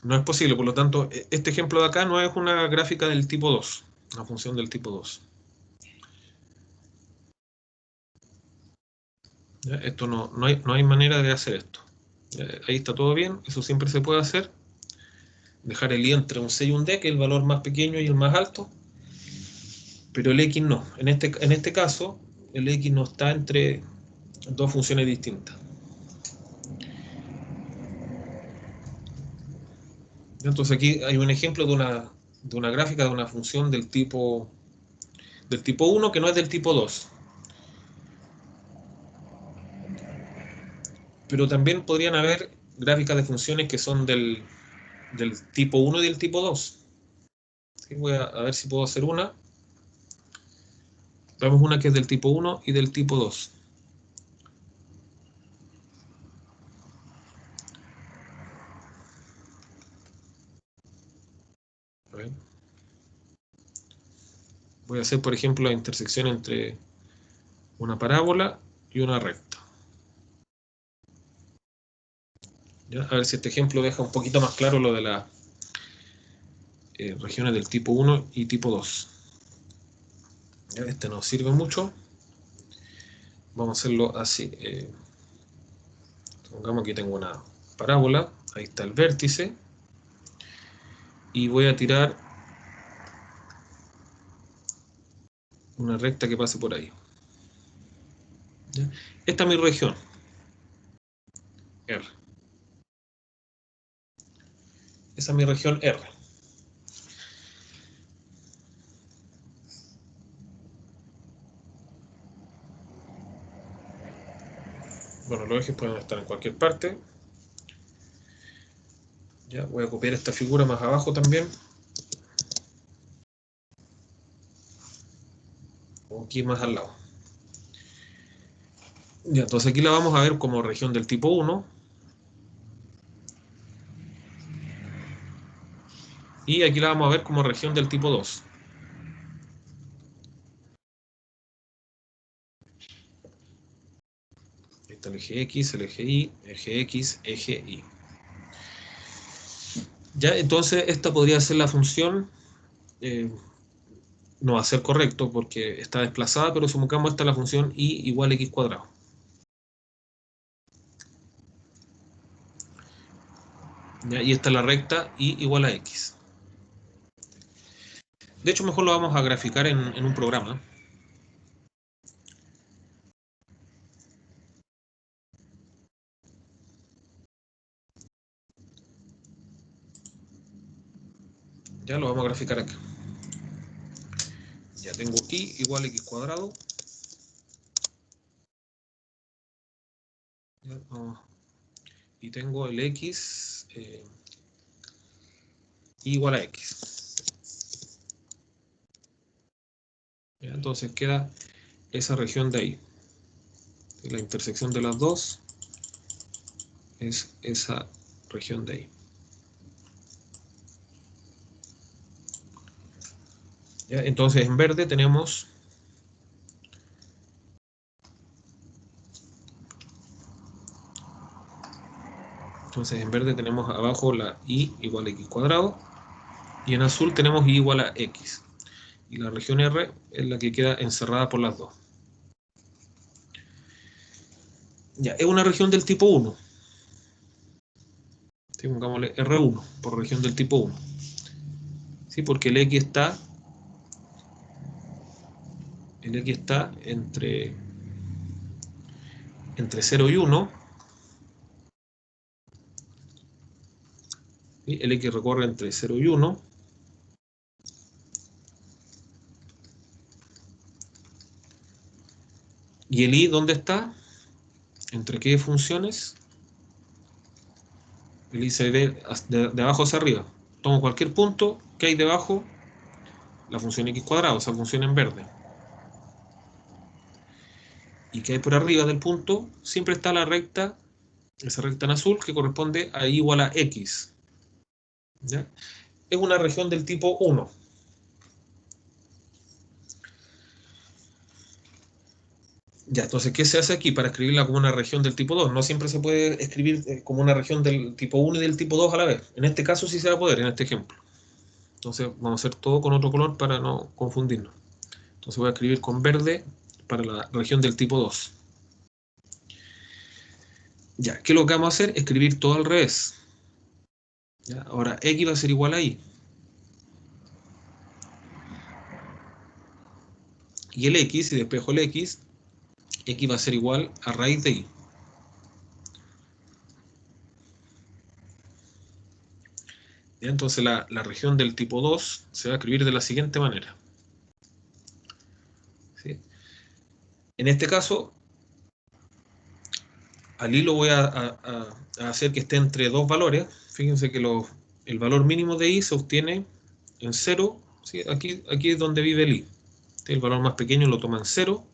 [SPEAKER 1] No es posible, por lo tanto, este ejemplo de acá no es una gráfica del tipo 2, una función del tipo 2. ¿Ya? Esto no hay manera de hacer esto. Ahí está todo bien, eso siempre se puede hacer. Dejar el i entre un C y un D, que es el valor más pequeño y el más alto, pero el X no. En este caso, el X no está entre dos funciones distintas. Entonces aquí hay un ejemplo de una gráfica de una función del tipo 1 que no es del tipo 2. Pero también podrían haber gráficas de funciones que son del tipo 1 y del tipo 2. ¿Sí? Voy a ver si puedo hacer una. Vemos una que es del tipo 1 y del tipo 2. A ver. Voy a hacer, por ejemplo, la intersección entre una parábola y una recta. ¿Ya? A ver si este ejemplo deja un poquito más claro lo de las regiones del tipo 1 y tipo 2. ¿Ya? Este nos sirve mucho. Vamos a hacerlo así. Supongamos que tengo una parábola. Ahí está el vértice. y voy a tirar una recta que pase por ahí. ¿Ya? Esta es mi región, R. Esa es mi región R. Bueno, los ejes pueden estar en cualquier parte. Ya, voy a copiar esta figura más abajo también. O aquí más al lado. Ya, entonces aquí la vamos a ver como región del tipo 1. Y aquí la vamos a ver como región del tipo 2. Ahí está el eje X, el eje Y, eje X, eje Y. Ya, entonces esta podría ser la función, no va a ser correcto porque está desplazada, pero supongamos esta es la función y igual a x cuadrado. Ya, y esta es la recta y igual a x. De hecho, mejor lo vamos a graficar en un programa. Ya lo vamos a graficar acá. Ya tengo y igual a x cuadrado. Ya, y tengo el x igual a x. Ya, entonces queda esa región de ahí. La intersección de las dos es esa región de ahí. ¿Ya? Entonces en verde tenemos abajo la y igual a x cuadrado y en azul tenemos y igual a x. Y la región R es la que queda encerrada por las dos. Ya, es una región del tipo 1. ¿Sí? Pongámosle R1 por región del tipo 1. ¿Sí? Porque el X está entre 0 y 1. ¿Sí? El X recorre entre 0 y 1. ¿Y el Y dónde está? ¿Entre qué funciones? El Y se ve de abajo hacia arriba. Tomo cualquier punto que hay debajo, la función x cuadrado, esa función en verde. Y que hay por arriba del punto, siempre está la recta, esa recta en azul, que corresponde a y igual a x. ¿Ya? Es una región del tipo 1. Ya, entonces, ¿qué se hace aquí para escribirla como una región del tipo 2? No siempre se puede escribir como una región del tipo 1 y del tipo 2 a la vez. En este caso sí se va a poder, en este ejemplo. Entonces vamos a hacer todo con otro color para no confundirnos. Entonces voy a escribir con verde para la región del tipo 2. Ya, ¿qué es lo que vamos a hacer? Escribir todo al revés. ¿Ya? Ahora x va a ser igual a y. Y el x, si despejo el x va a ser igual a raíz de y. ¿Ya? Entonces la región del tipo 2 se va a escribir de la siguiente manera. ¿Sí? En este caso, al y lo voy a hacer que esté entre dos valores. Fíjense que el valor mínimo de y se obtiene en 0. ¿Sí? Aquí es donde vive el y. ¿Sí? El valor más pequeño lo toma en 0.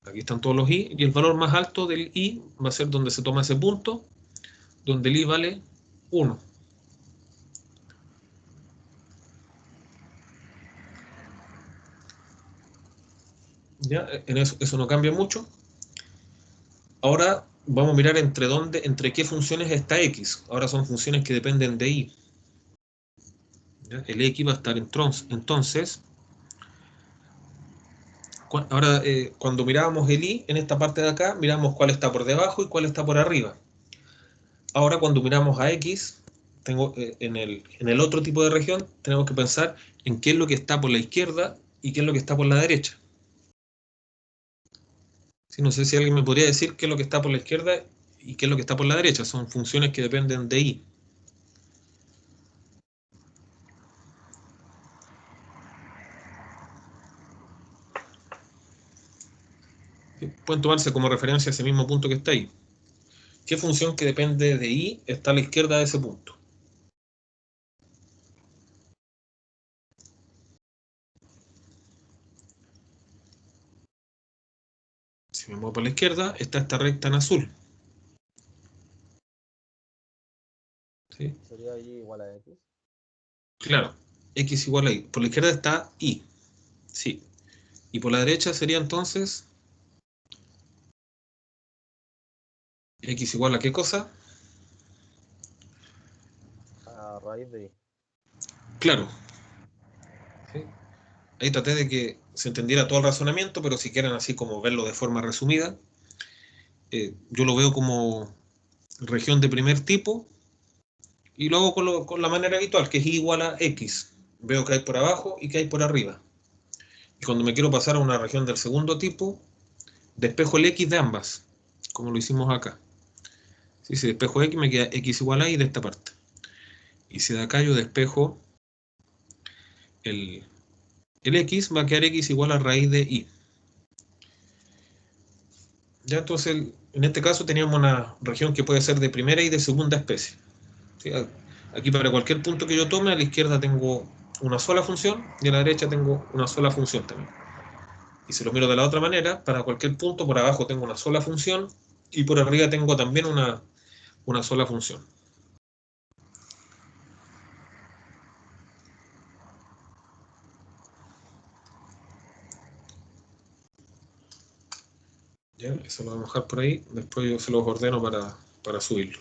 [SPEAKER 1] Aquí están todos los y. Y el valor más alto del y va a ser donde se toma ese punto, donde el y vale 1. ¿Ya? En eso no cambia mucho. Ahora vamos a mirar entre qué funciones está x. Ahora son funciones que dependen de y. ¿Ya? El x va a estar entonces. Ahora, cuando mirábamos el y en esta parte de acá, miramos cuál está por debajo y cuál está por arriba. Ahora, cuando miramos a x, tengo en el otro tipo de región, tenemos que pensar en qué es lo que está por la izquierda y qué es lo que está por la derecha. Sí, no sé si alguien me podría decir qué es lo que está por la izquierda y qué es lo que está por la derecha. Son funciones que dependen de I. Pueden tomarse como referencia ese mismo punto que está ahí. ¿Qué función que depende de I está a la izquierda de ese punto? Si me muevo por la izquierda, está esta recta en azul. ¿Sí?
[SPEAKER 4] ¿Sería y igual a X?
[SPEAKER 1] Claro, X igual a Y. Por la izquierda está Y. Sí. Y por la derecha sería entonces X igual a ¿qué cosa?
[SPEAKER 4] A raíz de Y.
[SPEAKER 1] Claro. ¿Sí? Ahí traté de que se entendiera todo el razonamiento, pero si quieren así como verlo de forma resumida, yo lo veo como región de primer tipo y lo hago con la manera habitual, que es Y igual a X. Veo que hay por abajo y que hay por arriba. Y cuando me quiero pasar a una región del segundo tipo, despejo el X de ambas, como lo hicimos acá. Si despejo X, me queda X igual a Y de esta parte. Y si de acá yo despejo el X, va a quedar X igual a raíz de Y. Ya entonces, en este caso teníamos una región que puede ser de primera y de segunda especie. ¿Sí? Aquí para cualquier punto que yo tome, a la izquierda tengo una sola función y a la derecha tengo una sola función también. Y si lo miro de la otra manera, para cualquier punto por abajo tengo una sola función y por arriba tengo también una sola función. ¿Ya? Eso lo vamos a dejar por ahí, después yo se los ordeno para subirlo.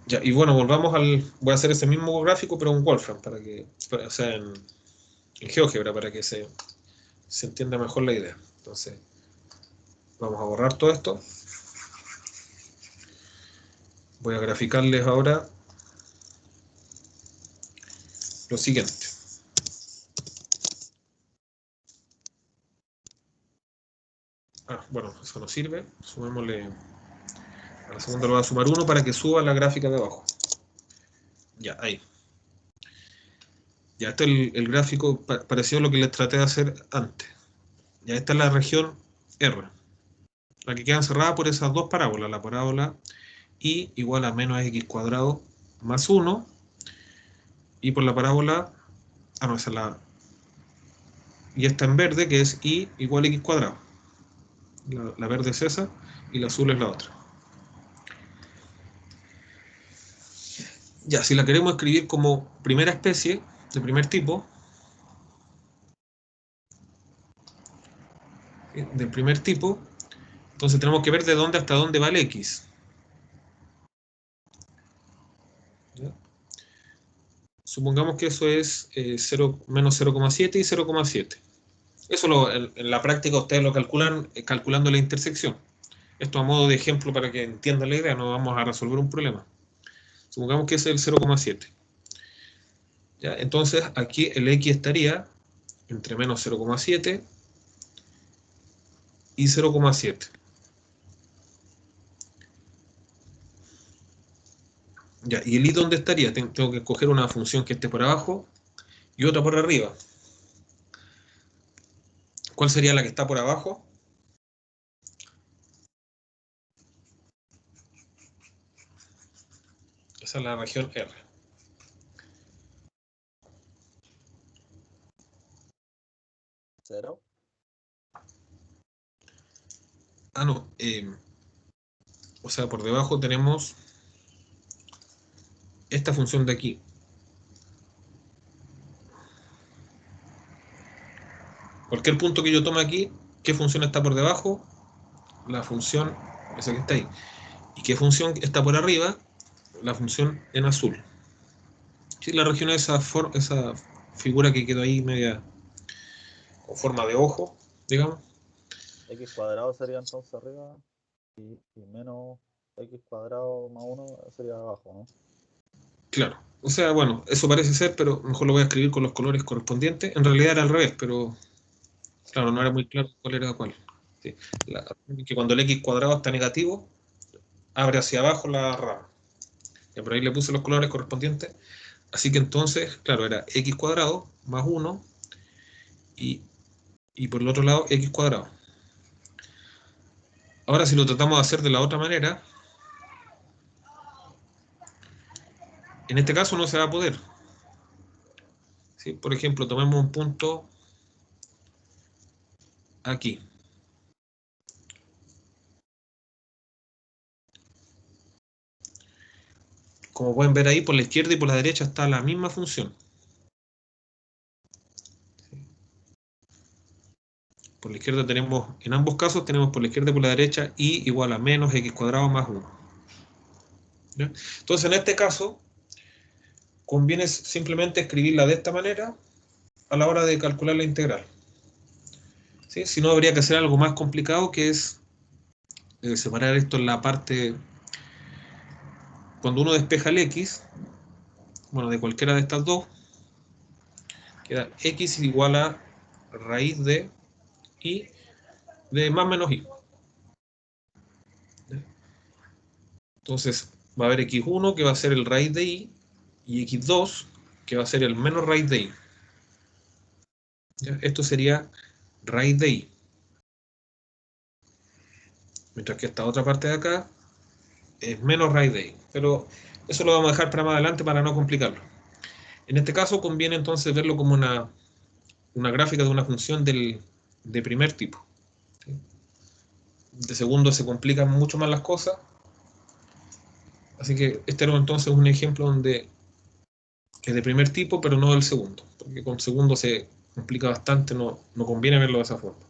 [SPEAKER 1] Ya, y bueno, volvamos voy a hacer ese mismo gráfico, pero en Wolfram, o sea, en GeoGebra, para que se entienda mejor la idea. Entonces, vamos a borrar todo esto. Voy a graficarles ahora lo siguiente. Bueno, eso no sirve. Sumémosle. A la segunda lo voy a sumar 1 para que suba la gráfica de abajo. Ya, ahí. Ya, este es el gráfico parecido a lo que les traté de hacer antes. Ya, esta es la región R. La que queda encerrada por esas dos parábolas. La parábola y igual a menos x cuadrado más 1. Y por la parábola. No, esa es la. Y esta en verde, que es y igual a x cuadrado. La verde es esa y la azul es la otra. Ya, si la queremos escribir como primera especie, de primer tipo, del primer tipo, entonces tenemos que ver de dónde hasta dónde va el x. ¿Ya? Supongamos que eso es menos 0,7 y 0,7. Eso en la práctica ustedes lo calculan calculando la intersección. Esto a modo de ejemplo para que entiendan la idea, no vamos a resolver un problema. Supongamos que ese es el 0,7. ¿Ya? Entonces aquí el x estaría entre menos 0,7 y 0,7. Ya, ¿y el y dónde estaría? Tengo que escoger una función que esté por abajo y otra por arriba. ¿Cuál sería la que está por abajo? Esa es la región R.
[SPEAKER 4] ¿Cero?
[SPEAKER 1] No. O sea, por debajo tenemos esta función de aquí. Cualquier punto que yo tome aquí, ¿qué función está por debajo? La función, esa que está ahí. ¿Y qué función está por arriba? La función en azul. Sí, la región es esa figura que quedó ahí media con forma de ojo, digamos.
[SPEAKER 4] X cuadrado sería entonces arriba y menos X cuadrado más 1 sería abajo, ¿no?
[SPEAKER 1] Claro. O sea, bueno, eso parece ser, pero mejor lo voy a escribir con los colores correspondientes. En realidad era al revés, pero claro, no era muy claro cuál era cuál. Sí. Que cuando el X cuadrado está negativo, abre hacia abajo la rama. Ya por ahí le puse los colores correspondientes. Así que entonces, claro, era X cuadrado más 1 y por el otro lado X cuadrado. Ahora si lo tratamos de hacer de la otra manera, en este caso no se va a poder. ¿Sí? Por ejemplo, tomemos un punto aquí. Como pueden ver ahí, por la izquierda y por la derecha está la misma función. Por la izquierda tenemos, en ambos casos tenemos por la izquierda y por la derecha y igual a menos X cuadrado más 1. ¿Ya? Entonces en este caso conviene simplemente escribirla de esta manera a la hora de calcular la integral. ¿Sí? Si no, habría que hacer algo más complicado, que es separar esto en la parte, cuando uno despeja el X, bueno, de cualquiera de estas dos, queda X igual a raíz de Y de más menos Y. Entonces va a haber X1 que va a ser el raíz de Y y X2 que va a ser el menos raíz de Y. ¿Ya? Esto sería raíz de Y. Mientras que esta otra parte de acá es menos raíz de Y. Pero eso lo vamos a dejar para más adelante para no complicarlo. En este caso conviene entonces verlo como una gráfica de una función de primer tipo. ¿Sí? De segundo se complican mucho más las cosas. Así que este era entonces un ejemplo donde es de primer tipo, pero no del segundo. Porque con segundo se complica bastante, no conviene verlo de esa forma.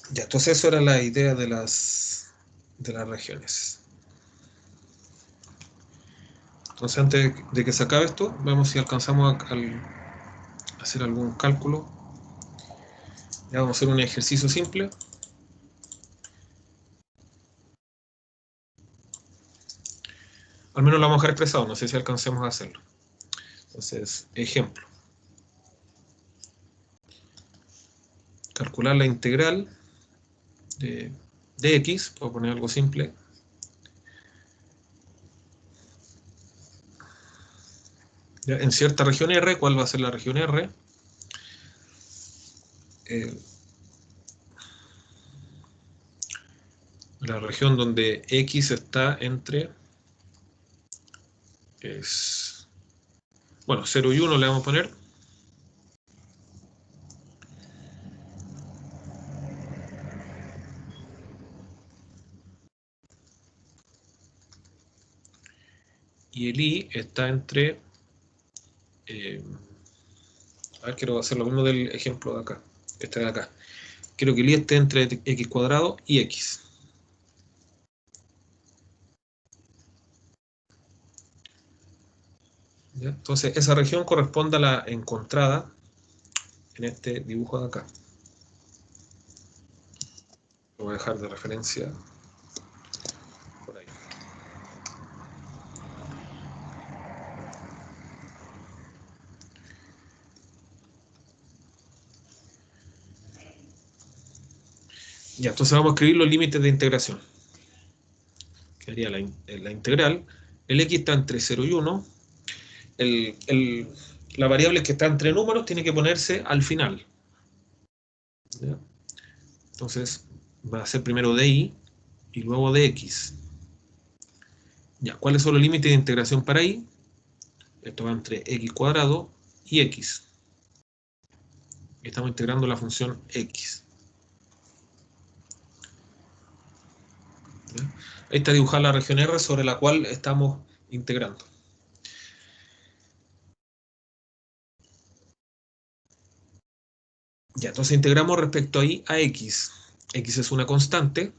[SPEAKER 1] Ya, entonces eso era la idea de las regiones. Entonces antes de que se acabe esto, vemos si alcanzamos a hacer algún cálculo. Ya vamos a hacer un ejercicio simple. Al menos lo vamos a dejar expresado, no sé si alcancemos a hacerlo. Entonces, ejemplo. Calcular la integral de x, voy a poner algo simple. Ya, en cierta región R, ¿cuál va a ser la región R? La región donde x está entre, bueno, 0 y 1 le vamos a poner. Y el y está entre, a ver, quiero hacer lo mismo del ejemplo de acá, este de acá. Quiero que el y esté entre x cuadrado y x. ¿Ya? Entonces, esa región corresponde a la encontrada en este dibujo de acá. Lo voy a dejar de referencia por ahí. Ya, entonces vamos a escribir los límites de integración. Quedaría la integral. El x está entre 0 y 1. La variable que está entre números tiene que ponerse al final. ¿Ya? Entonces va a ser primero de y luego de x. Ya, ¿cuáles son los límites de integración para y? Esto va entre x cuadrado y x. Estamos integrando la función x. ¿Ya? Ahí está dibujada la región R sobre la cual estamos integrando. Ya, entonces integramos respecto a y a x. X es una constante,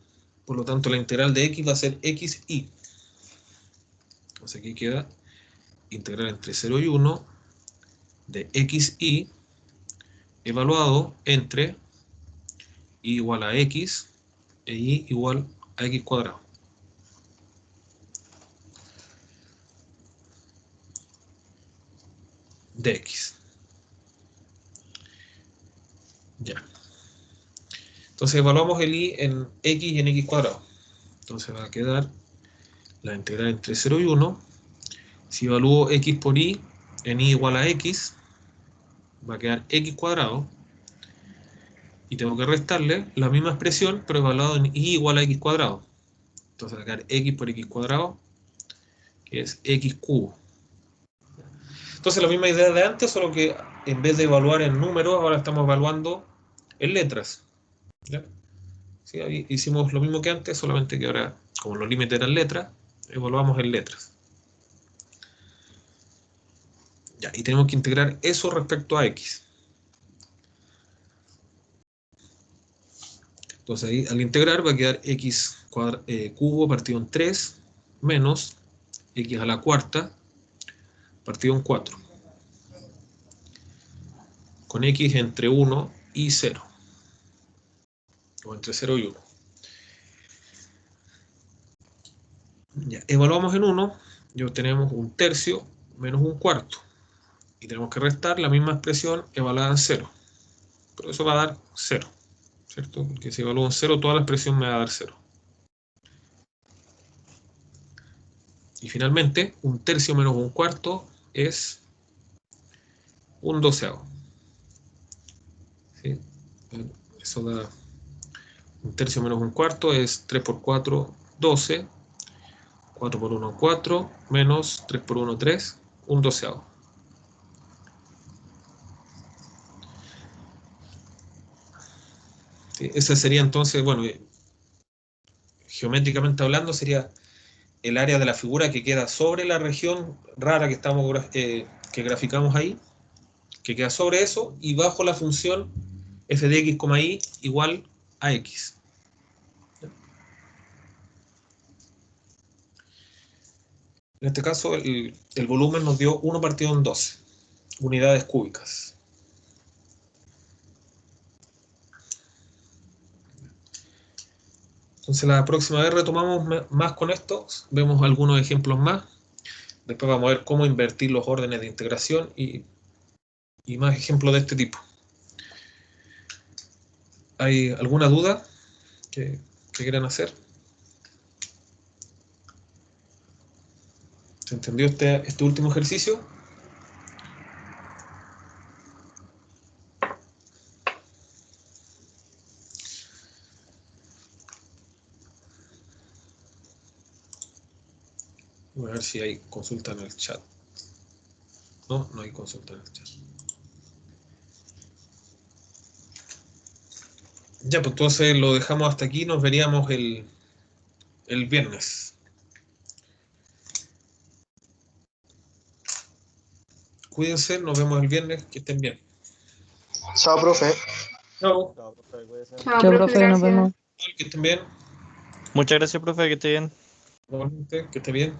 [SPEAKER 1] por lo tanto la integral de x va a ser xy. Entonces aquí queda integral entre 0 y 1 de xy evaluado entre y igual a x e y igual a x cuadrado. De x. Ya. Entonces evaluamos el y en x y en x cuadrado. Entonces va a quedar la integral entre 0 y 1. Si evalúo x por y en y igual a x, va a quedar x cuadrado. Y tengo que restarle la misma expresión, pero evaluado en y igual a x cuadrado. Entonces va a quedar x por x cuadrado, que es x cubo. Entonces la misma idea de antes, solo que en vez de evaluar en números, ahora estamos evaluando en letras. ¿Ya? Sí, ahí hicimos lo mismo que antes, solamente que ahora, como los límites eran letras, evaluamos en letras. Ya, y tenemos que integrar eso respecto a x. Entonces ahí al integrar va a quedar x cubo partido en 3 menos x a la cuarta partido en 4. Con x entre 1 y 0. O entre 0 y 1. Ya, evaluamos en 1 y obtenemos un tercio menos un cuarto. Y tenemos que restar la misma expresión evaluada en 0. Pero eso va a dar 0. ¿Cierto? Porque si evalúo en 0, toda la expresión me va a dar 0. Y finalmente, un tercio menos un cuarto es un doceavo. ¿Sí? Eso da un tercio menos un cuarto es 3 por 4, 12. 4 por 1, 4, menos 3 por 1, 3, un doceavo. ¿Sí? Esa sería entonces, bueno, geométricamente hablando, sería el área de la figura que queda sobre la región rara que que graficamos ahí, que queda sobre eso, y bajo la función f de x, y igual a x. En este caso, el volumen nos dio 1 partido en 12 unidades cúbicas. Entonces la próxima vez retomamos más con esto, vemos algunos ejemplos más. Después vamos a ver cómo invertir los órdenes de integración y más ejemplos de este tipo. ¿Hay alguna duda que quieran hacer? ¿Se entendió este último ejercicio? Voy a ver si hay consulta en el chat. No, no hay consulta en el chat. Ya, pues entonces lo dejamos hasta aquí. Nos veríamos el viernes. Cuídense, nos vemos el viernes. Que estén bien.
[SPEAKER 5] Chao, profe.
[SPEAKER 1] Chao.
[SPEAKER 4] Chao, profe, cuídese.
[SPEAKER 2] Chao,
[SPEAKER 3] Chao,
[SPEAKER 2] profe,
[SPEAKER 3] profe, nos
[SPEAKER 2] gracias.
[SPEAKER 3] vemos.
[SPEAKER 1] Que estén bien.
[SPEAKER 6] Muchas gracias, profe, que esté bien.
[SPEAKER 1] Igualmente, que esté bien.